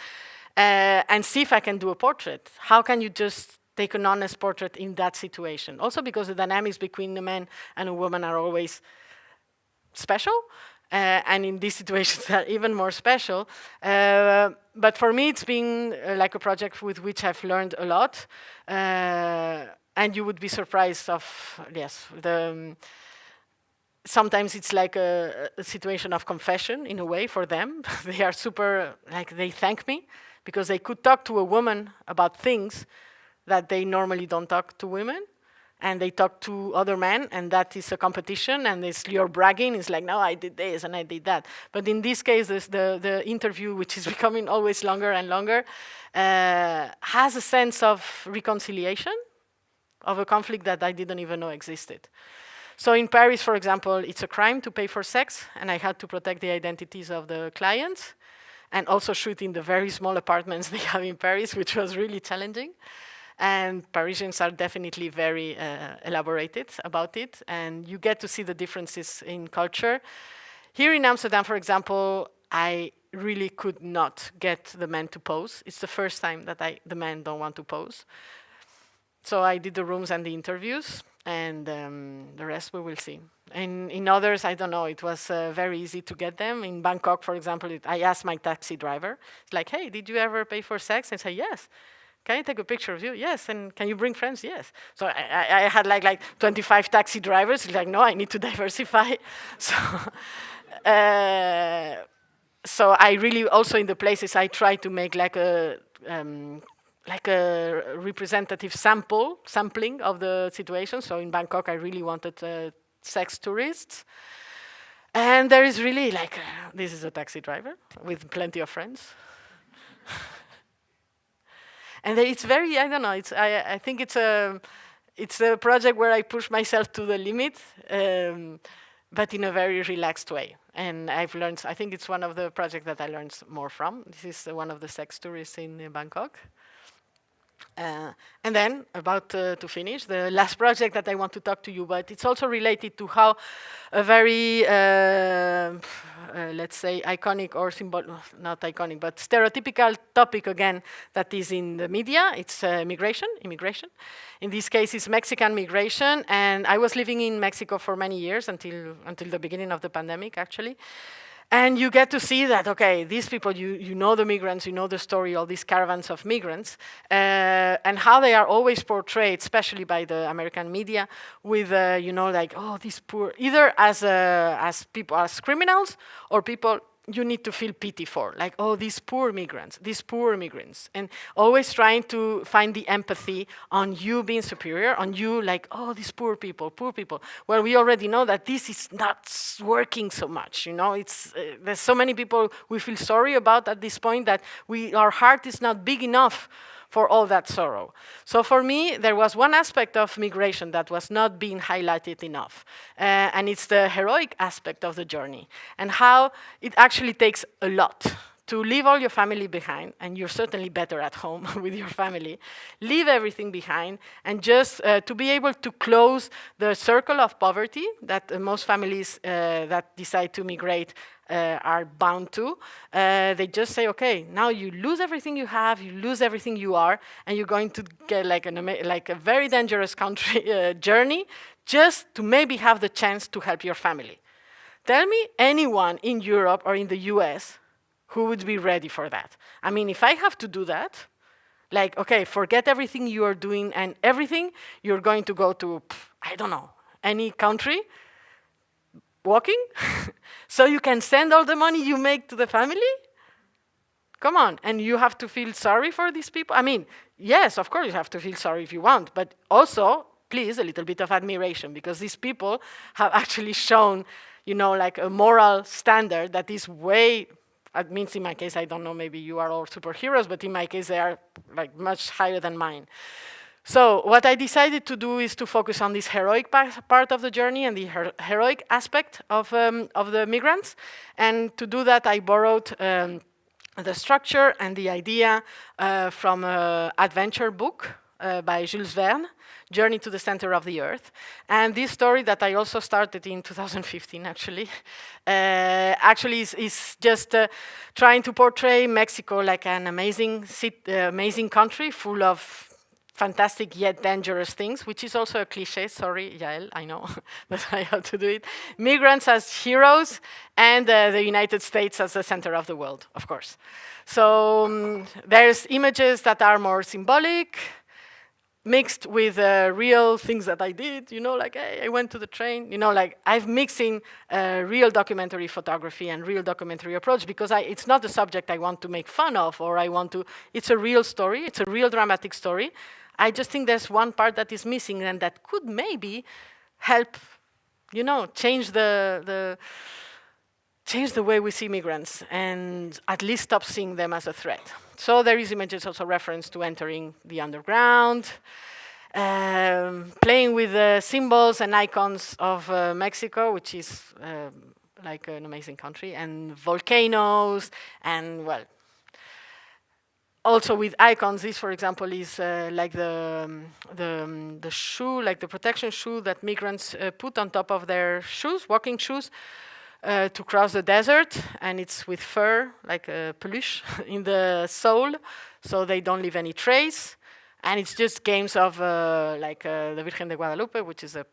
and see if I can do a portrait. How can you just take an honest portrait in that situation? Also because the dynamics between a man and a woman are always special. And in these situations, they're even more special. But for me, it's been like a project with which I've learned a lot. And you would be surprised of, yes, sometimes it's like a situation of confession in a way for them. They are super, like they thank me because they could talk to a woman about things that they normally don't talk to women. And they talk to other men, and that is a competition, and you're bragging. It's like, no, I did this, and I did that. But in this case, the interview, which is becoming always longer and longer, has a sense of reconciliation of a conflict that I didn't even know existed. So in Paris, for example, it's a crime to pay for sex, and I had to protect the identities of the clients, and also shoot in the very small apartments they have in Paris, which was really challenging. And Parisians are definitely very elaborated about it, and you get to see the differences in culture. Here in Amsterdam, for example, I really could not get the men to pose. It's the first time that the men don't want to pose. So I did the rooms and the interviews, and the rest we will see. In others, I don't know, it was very easy to get them. In Bangkok, for example, I asked my taxi driver, it's like, hey, did you ever pay for sex? And I say, yes. Can I take a picture of you? Yes. And can you bring friends? Yes. So I had like 25 taxi drivers. Like, no, I need to diversify. So, so I really also in the places I try to make like a representative sampling of the situation. So in Bangkok, I really wanted sex tourists. And there is really like, this is a taxi driver with plenty of friends. And it's very, I don't know, I think it's a project where I push myself to the limit, but in a very relaxed way. And I've learned, I think it's one of the projects that I learned more from. This is one of the sex tourists in Bangkok. And then, about to finish, the last project that I want to talk to you about, it's also related to how a very, let's say, iconic or not iconic, but stereotypical topic again that is in the media. It's immigration. In this case, it's Mexican migration, and I was living in Mexico for many years until the beginning of the pandemic, actually. And you get to see that, okay, these people, you know the migrants, you know the story, all these caravans of migrants, and how they are always portrayed, especially by the American media, with, you know, like, oh, these poor, either as people, as criminals, or people you need to feel pity for, like, oh, these poor migrants, and always trying to find the empathy on you being superior, on you like, oh, these poor people, where we already know that this is not working so much, you know, it's, there's so many people we feel sorry about at this point that our heart is not big enough for all that sorrow. So for me, there was one aspect of migration that was not being highlighted enough, and it's the heroic aspect of the journey, and how it actually takes a lot to leave all your family behind, and you're certainly better at home with your family, leave everything behind, and just to be able to close the circle of poverty that most families that decide to migrate are bound to. They just say, okay, now you lose everything you have, you lose everything you are, and you're going to get like a very dangerous country journey just to maybe have the chance to help your family. Tell me anyone in Europe or in the US who would be ready for that. I mean, if I have to do that, like, okay, forget everything you are doing and everything, you're going to go to, I don't know, any country, walking, so you can send all the money you make to the family? Come on, and you have to feel sorry for these people? I mean, yes, of course you have to feel sorry if you want, but also, please, a little bit of admiration, because these people have actually shown, you know, like a moral standard that is way, it means in my case, I don't know, maybe you are all superheroes, but in my case, they are like much higher than mine. So what I decided to do is to focus on this heroic part of the journey and the heroic aspect of the migrants. And to do that, I borrowed the structure and the idea from an adventure book by Jules Verne, Journey to the Center of the Earth. And this story that I also started in 2015, actually, is just trying to portray Mexico like an amazing country full of fantastic yet dangerous things, which is also a cliche. Sorry, Yael, I know, but I have to do it. Migrants as heroes, and the United States as the center of the world, of course. So there's images that are more symbolic, mixed with real things that I did, like, hey, I went to the train, like I'm mixing real documentary photography and real documentary approach, because it's not a subject I want to make fun of, or it's a real story, it's a real dramatic story. I just think there's one part that is missing, and that could maybe help, change change the way we see migrants, and at least stop seeing them as a threat. So there is images also reference to entering the underground, playing with the symbols and icons of Mexico, which is like an amazing country, and volcanoes, and well, also with icons. This, for example, is like the shoe, like the protection shoe that migrants put on top of their shoes, walking shoes, to cross the desert, and it's with fur, like a peluche, in the sole, so they don't leave any trace. And it's just games of the Virgen de Guadalupe, which is a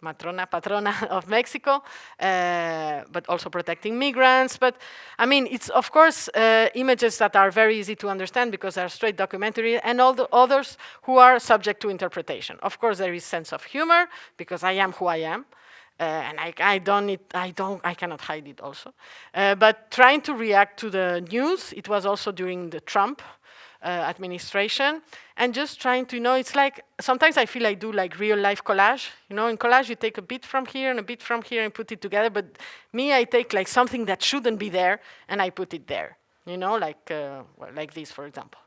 patrona of Mexico, but also protecting migrants. But I mean, it's of course images that are very easy to understand because they're straight documentary, and all the others who are subject to interpretation. Of course, there is sense of humor because I am who I am. And I cannot hide it also. But trying to react to the news, it was also during the Trump administration, and just trying to, it's like, sometimes I feel I do like real life collage. In collage you take a bit from here and a bit from here and put it together, but me, I take like something that shouldn't be there and I put it there, like this, for example.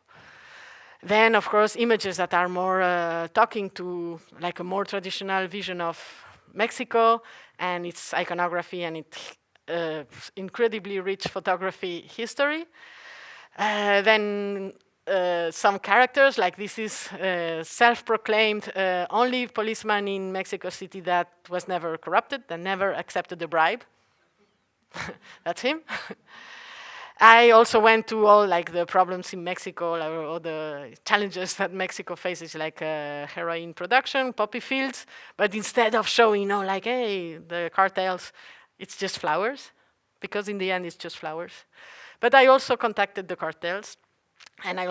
Then, of course, images that are more talking to like a more traditional vision of Mexico and its iconography and its incredibly rich photography history. Then some characters, like this is self-proclaimed only policeman in Mexico City that was never corrupted, that never accepted a bribe. That's him. I also went to all like the problems in Mexico, like, all the challenges that Mexico faces, like heroin production, poppy fields. But instead of showing, like, hey, the cartels, it's just flowers, because in the end it's just flowers. But I also contacted the cartels, and I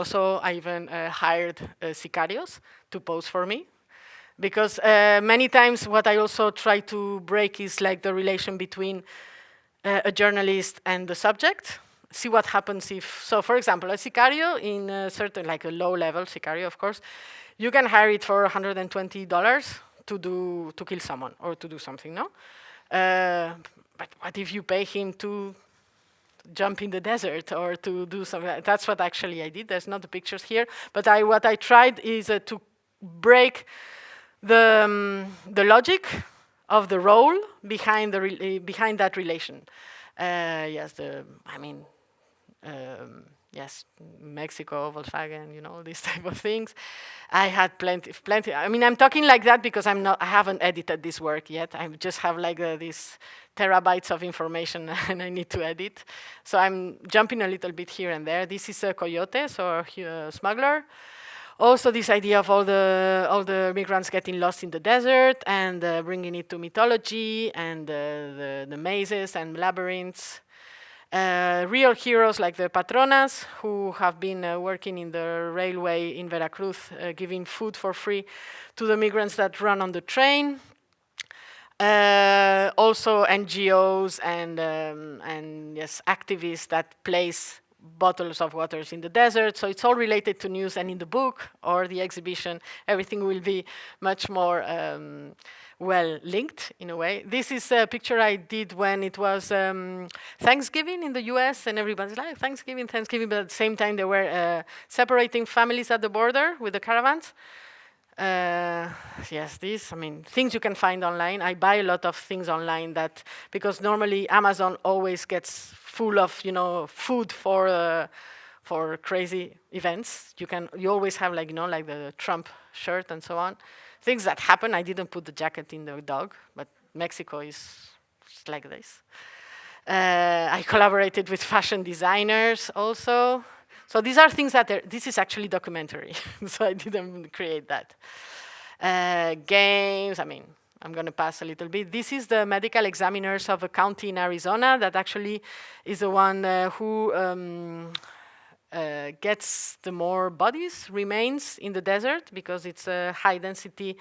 even hired sicarios to pose for me, because many times what I also try to break is like the relation between a journalist and the subject. See what happens if, so for example, a sicario in a certain, like a low-level sicario, of course, you can hire it for $120 to kill someone or to do something, no? But what if you pay him to jump in the desert or to do something? That's what actually I did. There's not the pictures here, but what I tried is to break the logic of the role behind that relation. Yes, Mexico, Volkswagen, these type of things. I had plenty. I mean, I'm talking like that because I haven't edited this work yet. I just have like these terabytes of information and I need to edit. So I'm jumping a little bit here and there. This is a coyote, so a smuggler. Also, this idea of all the migrants getting lost in the desert and bringing it to mythology and the mazes and labyrinths. Real heroes like the patronas, who have been working in the railway in Veracruz, giving food for free to the migrants that run on the train. Also NGOs and yes, activists that place bottles of waters in the desert. So it's all related to news, and in the book or the exhibition, everything will be much more well linked in a way. This is a picture I did when it was Thanksgiving in the US, and everybody's like, Thanksgiving, but at the same time they were separating families at the border with the caravans. Yes, things you can find online. I buy a lot of things online because normally Amazon always gets full of, food for crazy events. You always have like the Trump shirt and so on. Things that happen. I didn't put the jacket in the dog, but Mexico is like this. I collaborated with fashion designers also. So these are things that this is actually documentary, so I didn't create that. Games, I mean, I'm going to pass a little bit. This is the medical examiners of a county in Arizona that actually is the one who gets the more bodies, remains in the desert, because it's a high-density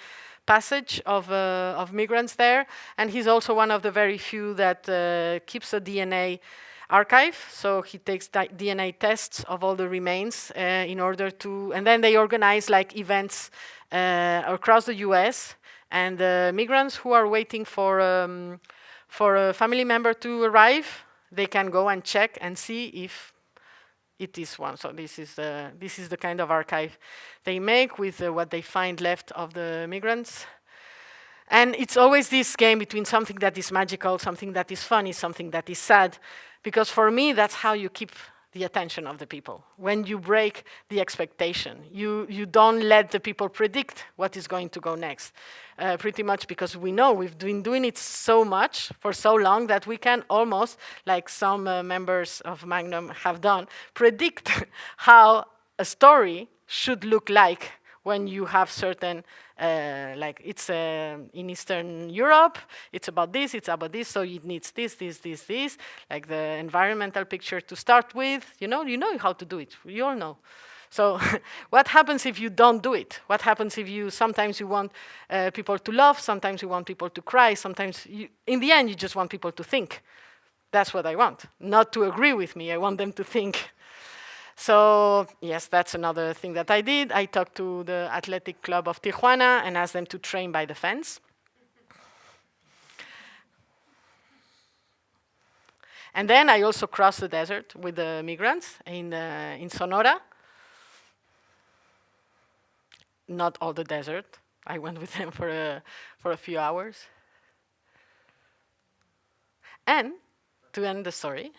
passage of migrants there. And he's also one of the very few that keeps a DNA archive. So he takes DNA tests of all the remains in order to... And then they organize like events across the US. And migrants who are waiting for a family member to arrive, they can go and check and see if it is one. So this is the kind of archive they make with what they find left of the migrants. And it's always this game between something that is magical, something that is funny, something that is sad. Because for me, that's how you keep the attention of the people. When you break the expectation, you don't let the people predict what is going to go next. Pretty much because we know we've been doing it so much for so long that we can almost, like some members of Magnum have done, predict how a story should look like when you have certain, like it's in Eastern Europe, it's about this, so it needs this, like the environmental picture to start with. You know how to do it, you all know. So what happens if you don't do it? What happens if sometimes you want people to laugh, sometimes you want people to cry, sometimes in the end you just want people to think. That's what I want, not to agree with me, I want them to think. So yes, that's another thing that I did. I talked to the athletic club of Tijuana and asked them to train by the fence. And then I also crossed the desert with the migrants in Sonora. Not all the desert. I went with them for a few hours. And to end the story,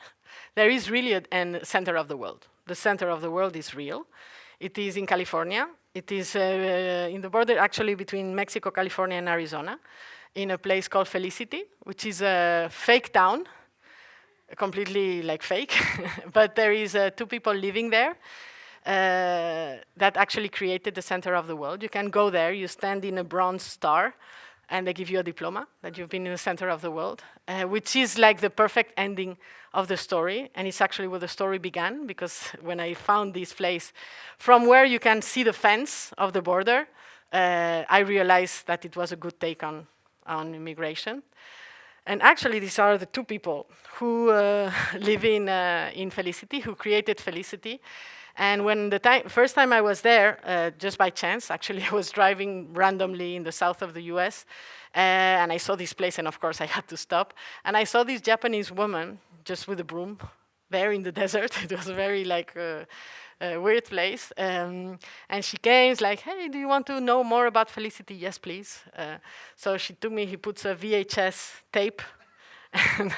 there is really a center of the world. The center of the world is real. It is in California. It is in the border actually between Mexico, California, and Arizona, in a place called Felicity, which is a fake town, completely like fake. But there is 2 people living there that actually created the center of the world. You can go there, you stand in a bronze star, and they give you a diploma that you've been in the center of the world, which is like the perfect ending of the story. And it's actually where the story began, because when I found this place, from where you can see the fence of the border, I realized that it was a good take on immigration. And actually, these are the 2 people who live in Felicity, who created Felicity. And when the first time I was there, just by chance, actually I was driving randomly in the south of the US, and I saw this place, and of course I had to stop. And I saw this Japanese woman, just with a broom, there in the desert. It was a very like weird place. And she came, like, hey, do you want to know more about Felicity? Yes, please. So she took me, he puts a VHS tape, and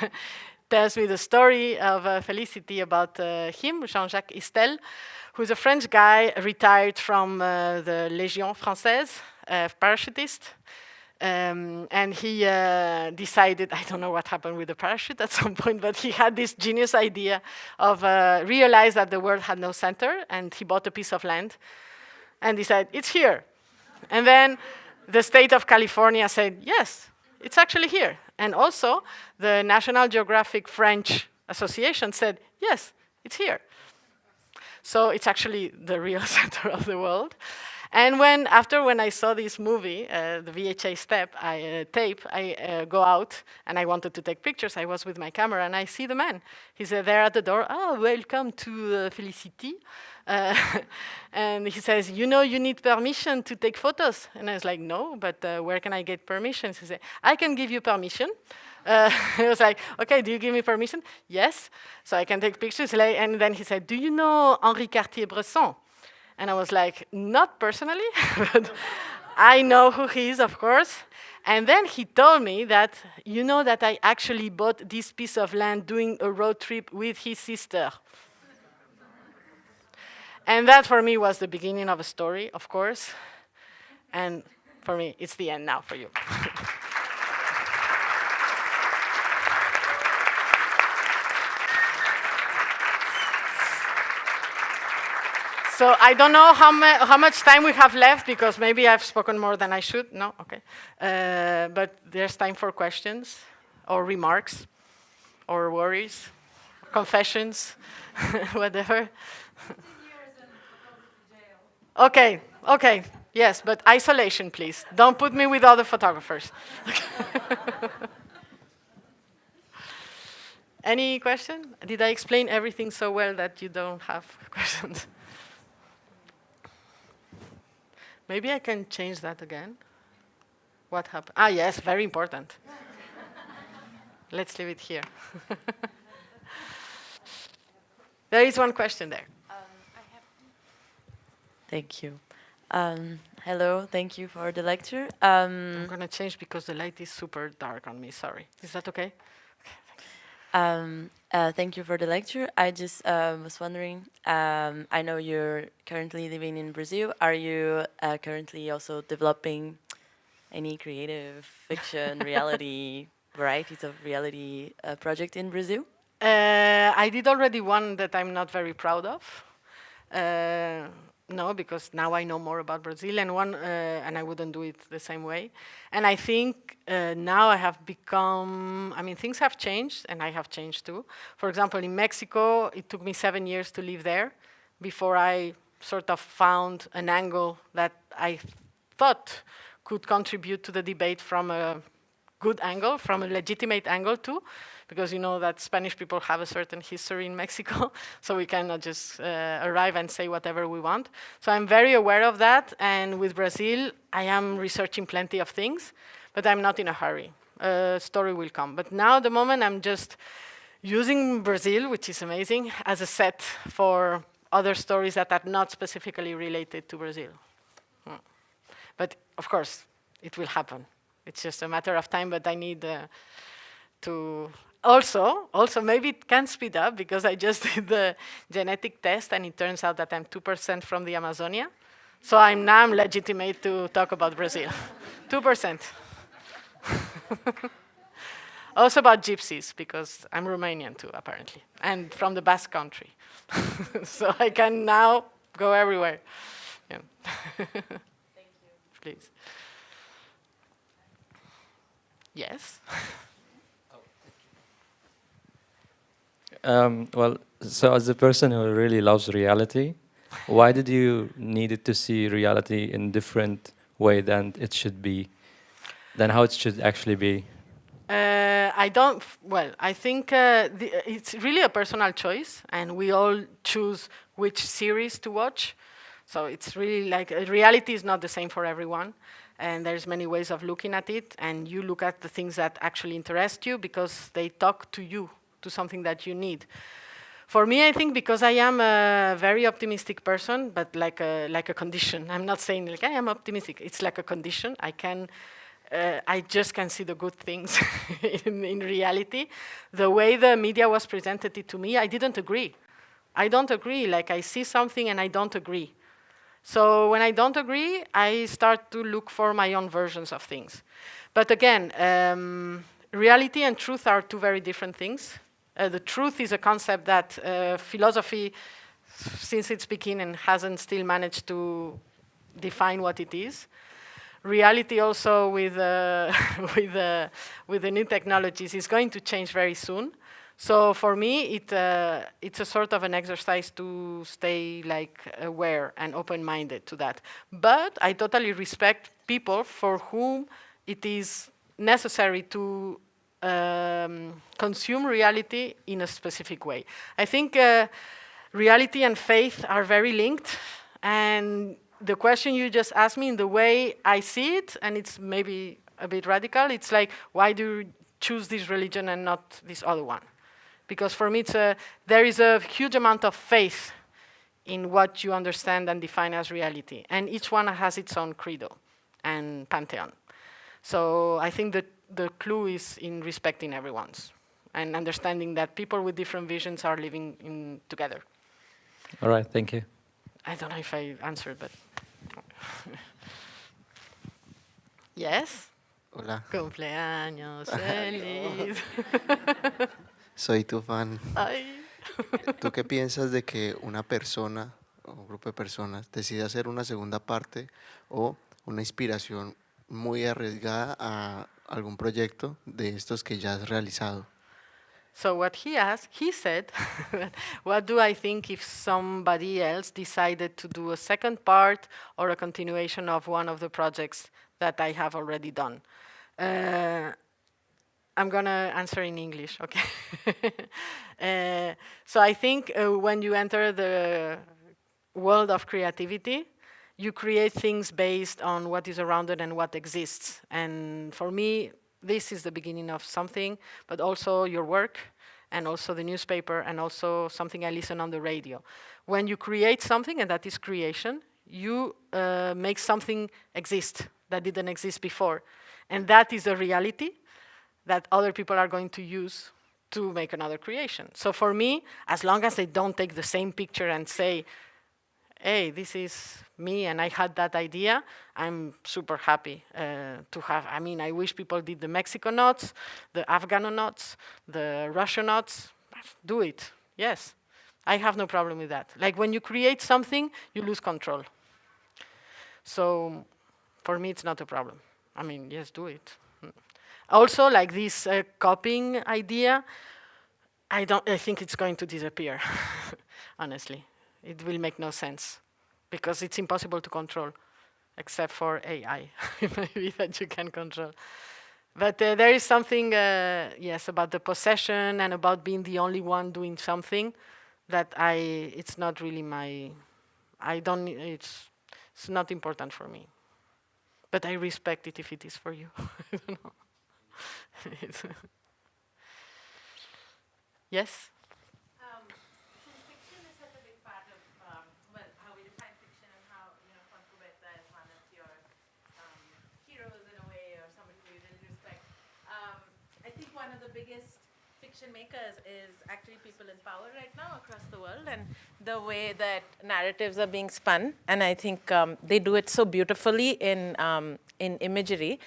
tells me the story of Felicity about him, Jean-Jacques Istel, who's a French guy retired from the Légion Française, parachutist. And he decided, I don't know what happened with the parachute at some point, but he had this genius idea of realize that the world had no center, and he bought a piece of land and decided, it's here. And then the state of California said, yes, it's actually here. And also, the National Geographic French Association said, yes, it's here. So it's actually the real center of the world. And when I saw this movie, the VHS tape, I go out and I wanted to take pictures. I was with my camera and I see the man. He's there at the door. Oh, welcome to Felicity. And he says, you know, you need permission to take photos. And I was like, no, but where can I get permission? He said, I can give you permission. I was like, okay, do you give me permission? Yes. So I can take pictures. And then he said, do you know Henri Cartier-Bresson? And I was like, not personally, but I know who he is, of course. And then he told me that, you know, that I actually bought this piece of land doing a road trip with his sister. And that, for me, was the beginning of a story, of course. And for me, it's the end now for you. So I don't know how much time we have left, because maybe I've spoken more than I should. No? Okay. But there's time for questions or remarks or worries, confessions, whatever. Okay, okay, yes, but isolation, please. Don't put me with other photographers. Any question? Did I explain everything so well that you don't have questions? Maybe I can change that again. What happened? Ah, yes, very important. Let's leave it here. There is one question there. Thank you. Hello, thank you for the lecture. I'm going to change because the light is super dark on me. Sorry. Is that okay? Thank you for the lecture. I just was wondering, I know you're currently living in Brazil. Are you currently also developing any creative fiction, reality, varieties of reality project in Brazil? I did already one that I'm not very proud of. No, because now I know more about Brazil, and I wouldn't do it the same way. And I think now I have become, I mean, things have changed, and I have changed too. For example, in Mexico, it took me 7 years to live there before I sort of found an angle that I thought could contribute to the debate from a good angle, from a legitimate angle too, because you know that Spanish people have a certain history in Mexico, so we cannot just arrive and say whatever we want. So I'm very aware of that, and with Brazil, I am researching plenty of things, but I'm not in a hurry. A story will come. But now, at the moment, I'm just using Brazil, which is amazing, as a set for other stories that are not specifically related to Brazil. But of course, it will happen. It's just a matter of time, but I need to also maybe it can speed up, because I just did the genetic test and it turns out that I'm 2% from the Amazonia. So I'm legitimate to talk about Brazil. 2%. Also about gypsies, because I'm Romanian too, apparently, and from the Basque Country. So I can now go everywhere. Yeah. Thank you. Please. Yes. Well, so as a person who really loves reality, why did you needed to see reality in different way than it should be, than how it should actually be? I don't, well, I think it's really a personal choice, and we all choose which series to watch. So it's really like, reality is not the same for everyone, and there's many ways of looking at it, and you look at the things that actually interest you because they talk to you, to something that you need. For me, I think because I am a very optimistic person, but like a condition. I'm not saying like I am optimistic. It's like a condition. I just can see the good things in reality. The way the media was presented it to me, I didn't agree. I don't agree. Like I see something and I don't agree. So when I don't agree, I start to look for my own versions of things. But again, reality and truth are two very different things. The truth is a concept that philosophy, since its beginning, hasn't still managed to define what it is. Reality also with the new technologies is going to change very soon. So for me, it's a sort of an exercise to stay like aware and open-minded to that. But I totally respect people for whom it is necessary to consume reality in a specific way. I think reality and faith are very linked, and the question you just asked me, in the way I see it, and it's maybe a bit radical, it's like, why do you choose this religion and not this other one? Because for me, there is a huge amount of faith in what you understand and define as reality. And each one has its own credo and pantheon. So I think that the clue is in respecting everyone's and understanding that people with different visions are living together. All right, thank you. I don't know if I answered, but... Yes? Hola, Cumpleaños feliz. soy tu fan. Ay. ¿Tú qué piensas de que una persona o un grupo de personas decide hacer una segunda parte o una inspiración muy arriesgada a algún proyecto de estos que ya has realizado. So what he said, what do I think if somebody else decided to do a second part or a continuation of one of the projects that I have already done? I'm going to answer in English, okay? So I think when you enter the world of creativity, you create things based on what is around it and what exists. And for me, this is the beginning of something, but also your work, and also the newspaper, and also something I listen on the radio. When you create something, and that is creation, you make something exist that didn't exist before. And that is a reality that other people are going to use to make another creation. So for me, as long as they don't take the same picture and say, hey, this is me and I had that idea, I'm super happy to have. I mean, I wish people did the Mexiconauts, the Afghanonauts, the Russianauts. Do it, yes. I have no problem with that. Like when you create something, you lose control. So for me, it's not a problem. I mean, yes, do it. Also, like this copying idea, I think it's going to disappear, honestly. It will make no sense because it's impossible to control, except for AI, maybe that you can control. But there is something, yes, about the possession and about being the only one doing something that it's not really it's not important for me. But I respect it if it is for you. I don't know. Yes? Since fiction is such a big part of how we define fiction and how Juan Cubeta is one of your heroes in a way, or somebody who you really respect. I think one of the biggest fiction makers is actually people in power right now across the world, and the way that narratives are being spun. And I think they do it so beautifully in imagery.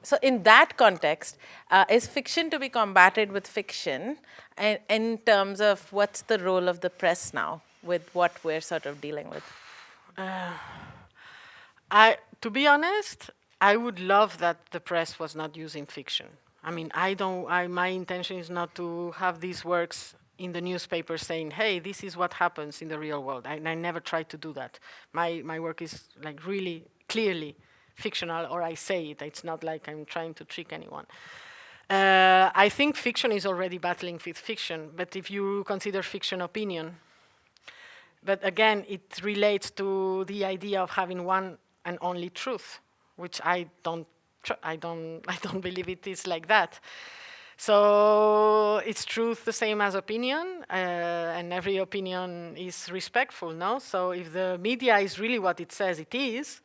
So in that context, is fiction to be combated with fiction, and in terms of what's the role of the press now with what we're sort of dealing with? To be honest, I would love that the press was not using fiction. I mean, my intention is not to have these works in the newspaper saying, hey, this is what happens in the real world. I never try to do that. My work is like really clearly fictional, or I say it. It's not like I'm trying to trick anyone. I think fiction is already battling with fiction, but if you consider fiction opinion, but again, it relates to the idea of having one and only truth, which I don't believe it is like that. So it's truth the same as opinion, and every opinion is respectful, no? So if the media is really what it says it is,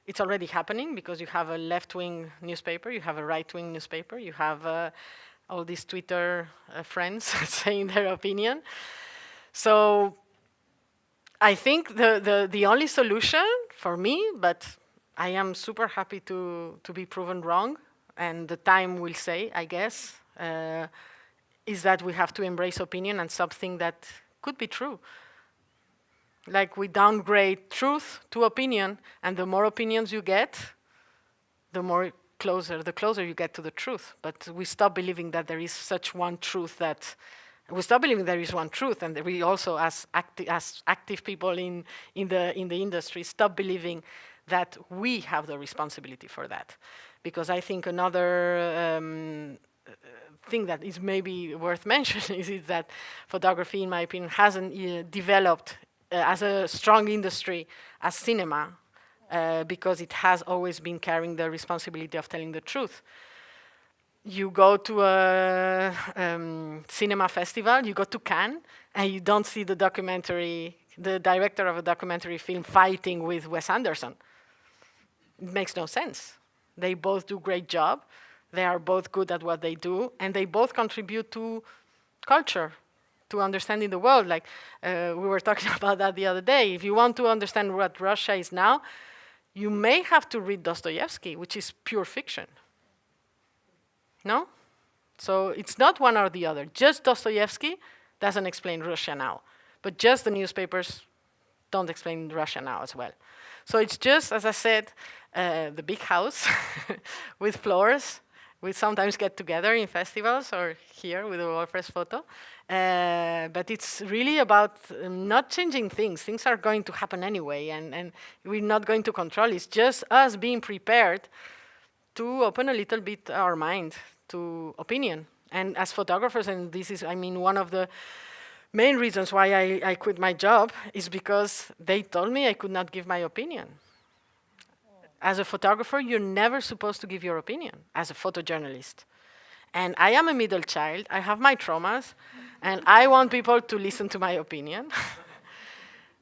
it's already happening because you have a left-wing newspaper, you have a right-wing newspaper, you have all these Twitter friends saying their opinion. So I think the only solution for me, but I am super happy to be proven wrong, and the time will say, I guess, is that we have to embrace opinion and something that could be true. Like we downgrade truth to opinion, and the more opinions you get, the closer you get to the truth. But we stop believing that there is such one truth and we also, as active people in the industry, stop believing that we have the responsibility for that. Because I think another thing that is maybe worth mentioning is that photography, in my opinion, hasn't developed as a strong industry as cinema, because it has always been carrying the responsibility of telling the truth. You go to a cinema festival, you go to Cannes, and you don't see the director of a documentary film fighting with Wes Anderson. It makes no sense. They both do a great job, they are both good at what they do, and they both contribute to culture, to understanding the world. Like we were talking about that the other day. If you want to understand what Russia is now, you may have to read Dostoevsky, which is pure fiction. No? So it's not one or the other. Just Dostoevsky doesn't explain Russia now. But just the newspapers don't explain Russia now as well. So it's just, as I said, the big house with floors. We sometimes get together in festivals or here with the WordPress photo. But it's really about not changing things. Things are going to happen anyway, and we're not going to control. It's just us being prepared to open a little bit our mind to opinion. And as photographers, and this is, I mean, one of the main reasons why I quit my job is because they told me I could not give my opinion. As a photographer, you're never supposed to give your opinion as a photojournalist. And I am a middle child, I have my traumas, and I want people to listen to my opinion.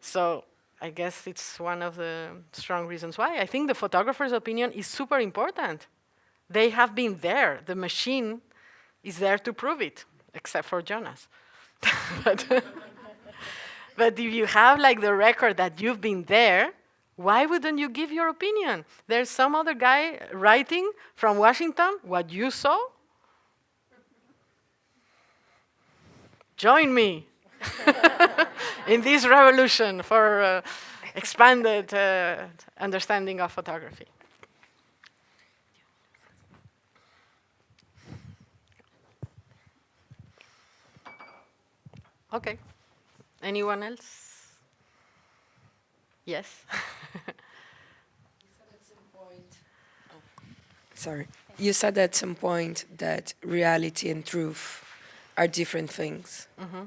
So I guess it's one of the strong reasons why. I think the photographer's opinion is super important. They have been there. The machine is there to prove it, except for Jonas. but if you have like the record that you've been there, why wouldn't you give your opinion? There's some other guy writing from Washington what you saw. Join me in this revolution for expanded understanding of photography. Okay. Anyone else? Yes. Sorry. You said at some point that reality and truth are different things. Mm-hmm.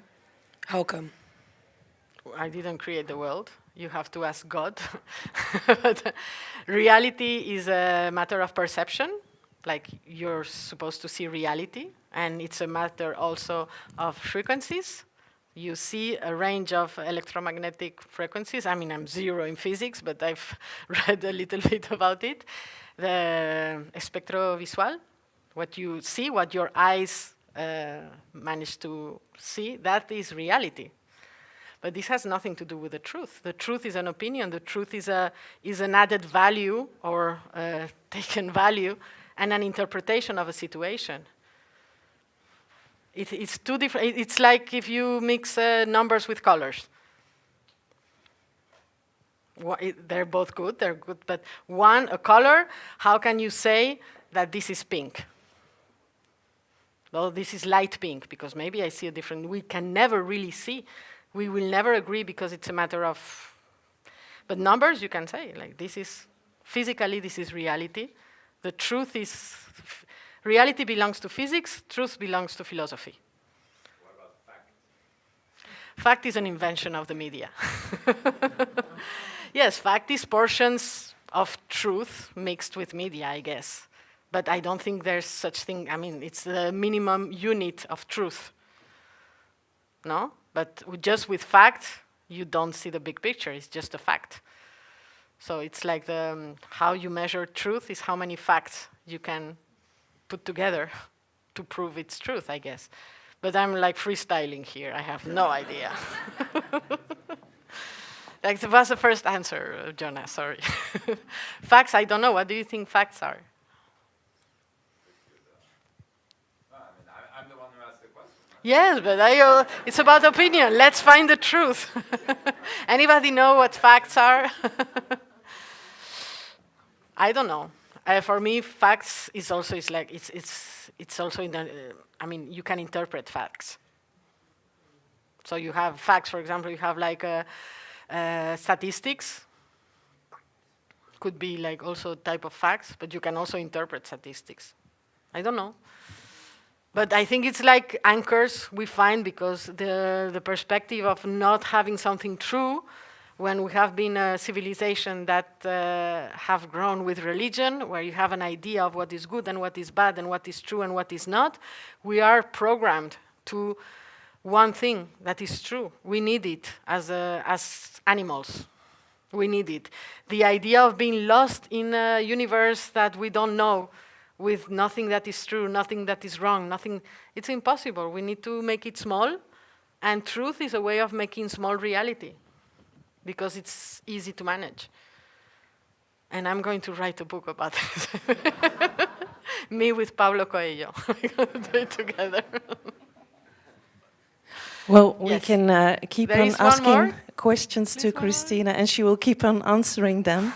How come? I didn't create the world. You have to ask God. But reality is a matter of perception. Like you're supposed to see reality. And it's a matter also of frequencies. You see a range of electromagnetic frequencies. I mean, I'm zero in physics, but I've read a little bit about it. The espectrovisual, what you see, what your eyes manage to see, that is reality. But this has nothing to do with the truth. The truth is an opinion. The truth is an added value or taken value and an interpretation of a situation. It's two different. It's like if you mix numbers with colors. They're both good. They're good, but a color. How can you say that this is pink? Well, this is light pink because maybe I see a different. We can never really see. We will never agree because it's a matter of. But numbers, you can say like this is physically. This is reality. The truth is. Reality belongs to physics, truth belongs to philosophy. What about fact? Fact is an invention of the media. Yes, fact is portions of truth mixed with media, I guess. But I don't think there's such thing. I mean, it's the minimum unit of truth. No? But just with fact, you don't see the big picture. It's just a fact. So it's like how you measure truth is how many facts you can put together to prove its truth, I guess. But I'm like freestyling here. I have no idea. Like that was the first answer, Jonas, sorry. Facts, I don't know. What do you think facts are? I'm the one who asked the question. Yes, but it's about opinion. Let's find the truth. Anybody know what facts are? I don't know. For me, facts is also it's also in the. I mean, you can interpret facts. So you have facts, for example, you have like statistics. Could be like also a type of facts, but you can also interpret statistics. I don't know. But I think it's like anchors we find because the perspective of not having something true when we have been a civilization that have grown with religion, where you have an idea of what is good and what is bad and what is true and what is not, we are programmed to one thing that is true. We need it as animals. We need it. The idea of being lost in a universe that we don't know, with nothing that is true, nothing that is wrong, nothing, it's impossible. We need to make it small, and truth is a way of making small reality, because it's easy to manage. And I'm going to write a book about this. Me with Pablo Coelho. We're going to do it together. Well, we Yes. can keep There on is one asking. more. questions to Cristina, and she will keep on answering them.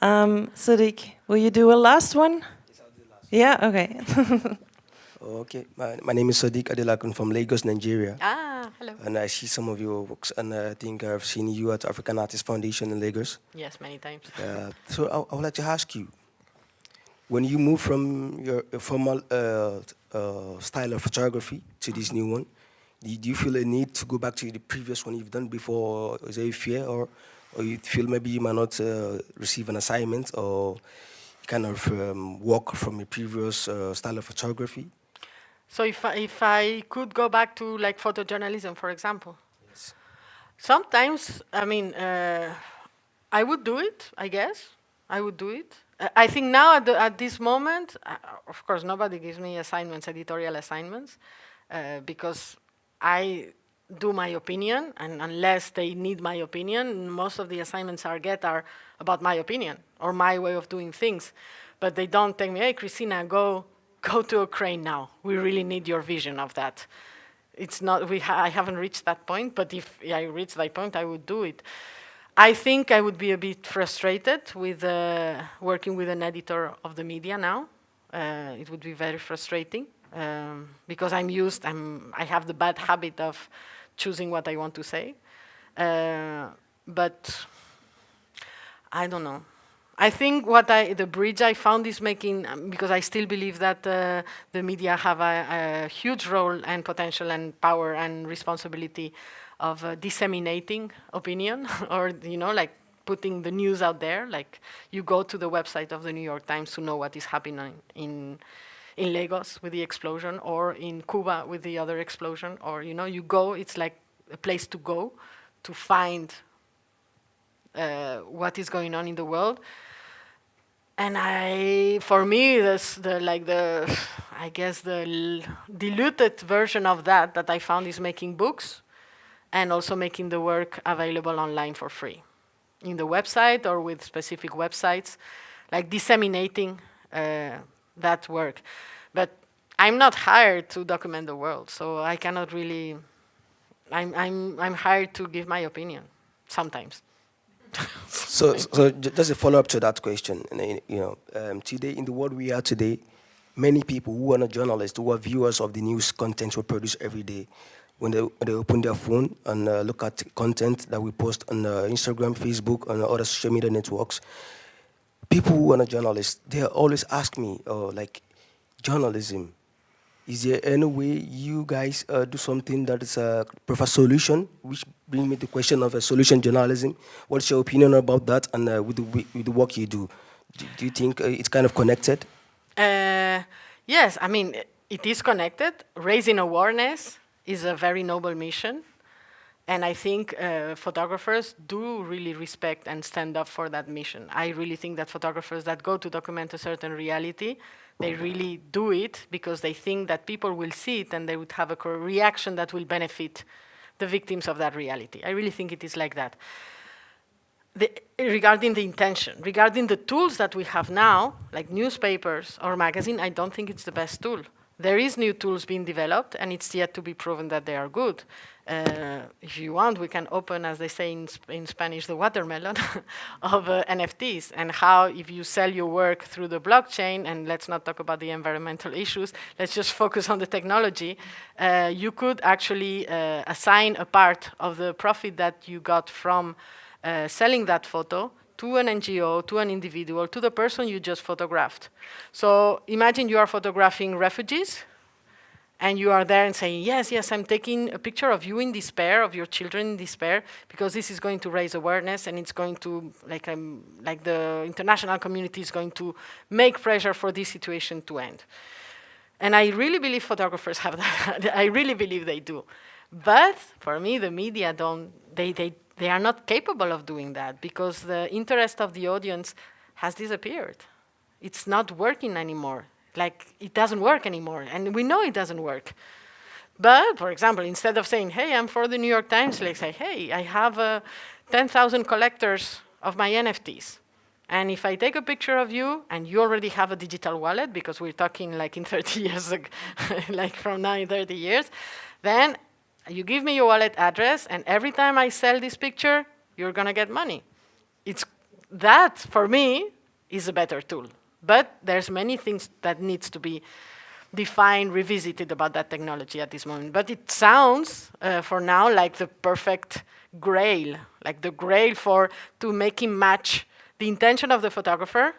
Sadiq, will you do a last one? Yeah, okay. Okay, my name is Sadiq Adelakun from Lagos, Nigeria. Hello. And I see some of your works, and I think I've seen you at African Artists Foundation in Lagos. Yes, many times. So I would like to ask you, when you move from your formal style of photography to this new one, do you feel a need to go back to the previous one you've done before? Is there a fear, or you feel maybe you might not receive an assignment, or kind of walk from a previous style of photography? So if I could go back to like photojournalism, for example, Yes. sometimes, I mean, I would do it, I guess. I would do it. I think now at this moment, of course, nobody gives me assignments, editorial assignments, because I do my opinion, and unless they need my opinion, most of the assignments I get are about my opinion or my way of doing things. But they don't tell me, hey, Cristina, go to Ukraine now. We really need your vision of that. It's not, I haven't reached that point, but if I reach that point, I would do it. I think I would be a bit frustrated with working with an editor of the media now. It would be very frustrating because I have the bad habit of choosing what I want to say. But I don't know. I think the bridge I found is making, because I still believe that the media have a huge role and potential and power and responsibility of disseminating opinion, or like putting the news out there. Like you go to the website of the New York Times to know what is happening in Lagos with the explosion, or in Cuba with the other explosion, or you go. It's like a place to go to find what is going on in the world. And for me, I guess the diluted version of that I found is making books, and also making the work available online for free, in the website or with specific websites, like disseminating that work. But I'm not hired to document the world, so I cannot really. I'm hired to give my opinion sometimes. So just a follow-up to that question. Today, in the world we are today, many people who are not journalists, who are viewers of the news content we produce every day, when they open their phone and look at content that we post on Instagram, Facebook, and other social media networks, people who are not journalists, they always ask me, journalism, is there any way you guys do something that is a proper solution, which brings me to the question of solution journalism? What's your opinion about that, and with the work you do? Do you think it's kind of connected? Yes, I mean, it is connected. Raising awareness is a very noble mission. And I think photographers do really respect and stand up for that mission. I really think that photographers that go to document a certain reality, they really do it because they think that people will see it and they would have a reaction that will benefit the victims of that reality. I really think it is like that. Regarding the intention, regarding the tools that we have now, like newspapers or magazine, I don't think it's the best tool. There is new tools being developed, and it's yet to be proven that they are good. If you want, we can open, as they say in Spanish, the watermelon of NFTs, and how if you sell your work through the blockchain, and let's not talk about the environmental issues, let's just focus on the technology, you could actually assign a part of the profit that you got from selling that photo to an NGO, to an individual, to the person you just photographed. So imagine you are photographing refugees, and you are there and saying, yes, I'm taking a picture of you in despair, of your children in despair, because this is going to raise awareness, and it's going to, like the international community is going to make pressure for this situation to end. And I really believe photographers have that. I really believe they do. But for me, the media they are not capable of doing that, because the interest of the audience has disappeared. It's not working anymore. Like, it doesn't work anymore, and we know it doesn't work. But, for example, instead of saying, hey, I'm for the New York Times, let's say, hey, I have 10,000 collectors of my NFTs. And if I take a picture of you, and you already have a digital wallet, because we're talking like in 30 years, like from now in 30 years, then You give me your wallet address, and every time I sell this picture, you're gonna get money. That, for me, is a better tool. But there's many things that needs to be defined, revisited about that technology at this moment. But it sounds, for now, like the perfect grail, like the grail to make him match the intention of the photographer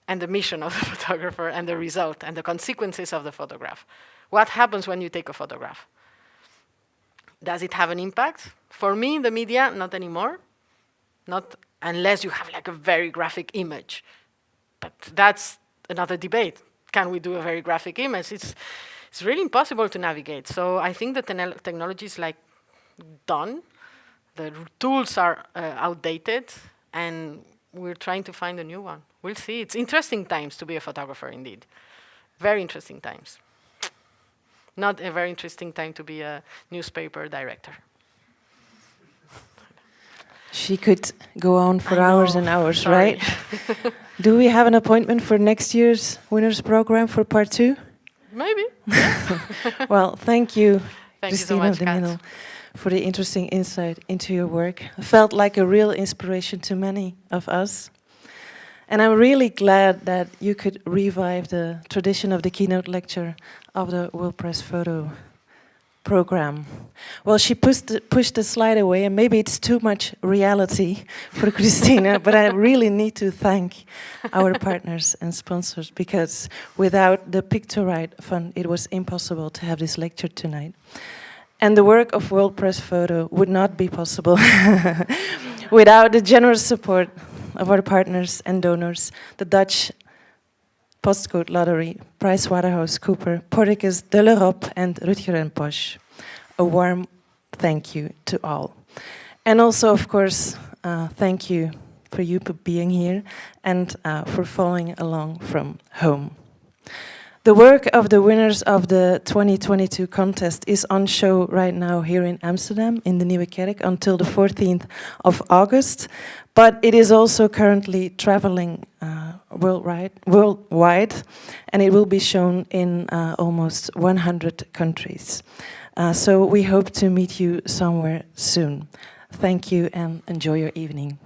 and the mission of the photographer and the result and the consequences of the photograph. What happens when you take a photograph? Does it have an impact? For me, in the media, not anymore. Not unless you have like a very graphic image. But that's another debate. Can we do a very graphic image? It's really impossible to navigate. So I think the technology is like done. The tools are outdated, and we're trying to find a new one. We'll see. It's interesting times to be a photographer, indeed. Very interesting times. Not a very interesting time to be a newspaper director. She could go on for hours and hours, Sorry. right? Do we have an appointment for next year's winners program for part 2? Maybe. Well, thank you, Thank you so Cristina much, de Kat. Middel, for the interesting insight into your work. It felt like a real inspiration to many of us. And I'm really glad that you could revive the tradition of the keynote lecture of the World Press Photo program. Well, she pushed the slide away, and maybe it's too much reality for Cristina, but I really need to thank our partners and sponsors, because without the Pictoright Fund, it was impossible to have this lecture tonight. And the work of World Press Photo would not be possible without the generous support of our partners and donors, the Dutch Postcode Lottery, PricewaterhouseCoopers, Porticus, De l'Europe, and Rutger & Posch. A warm thank you to all. And also, of course, thank you for you being here and for following along from home. The work of the winners of the 2022 contest is on show right now here in Amsterdam, in the Nieuwe Kerk, until the 14th of August. But it is also currently traveling worldwide, and it will be shown in almost 100 countries. So we hope to meet you somewhere soon. Thank you and enjoy your evening.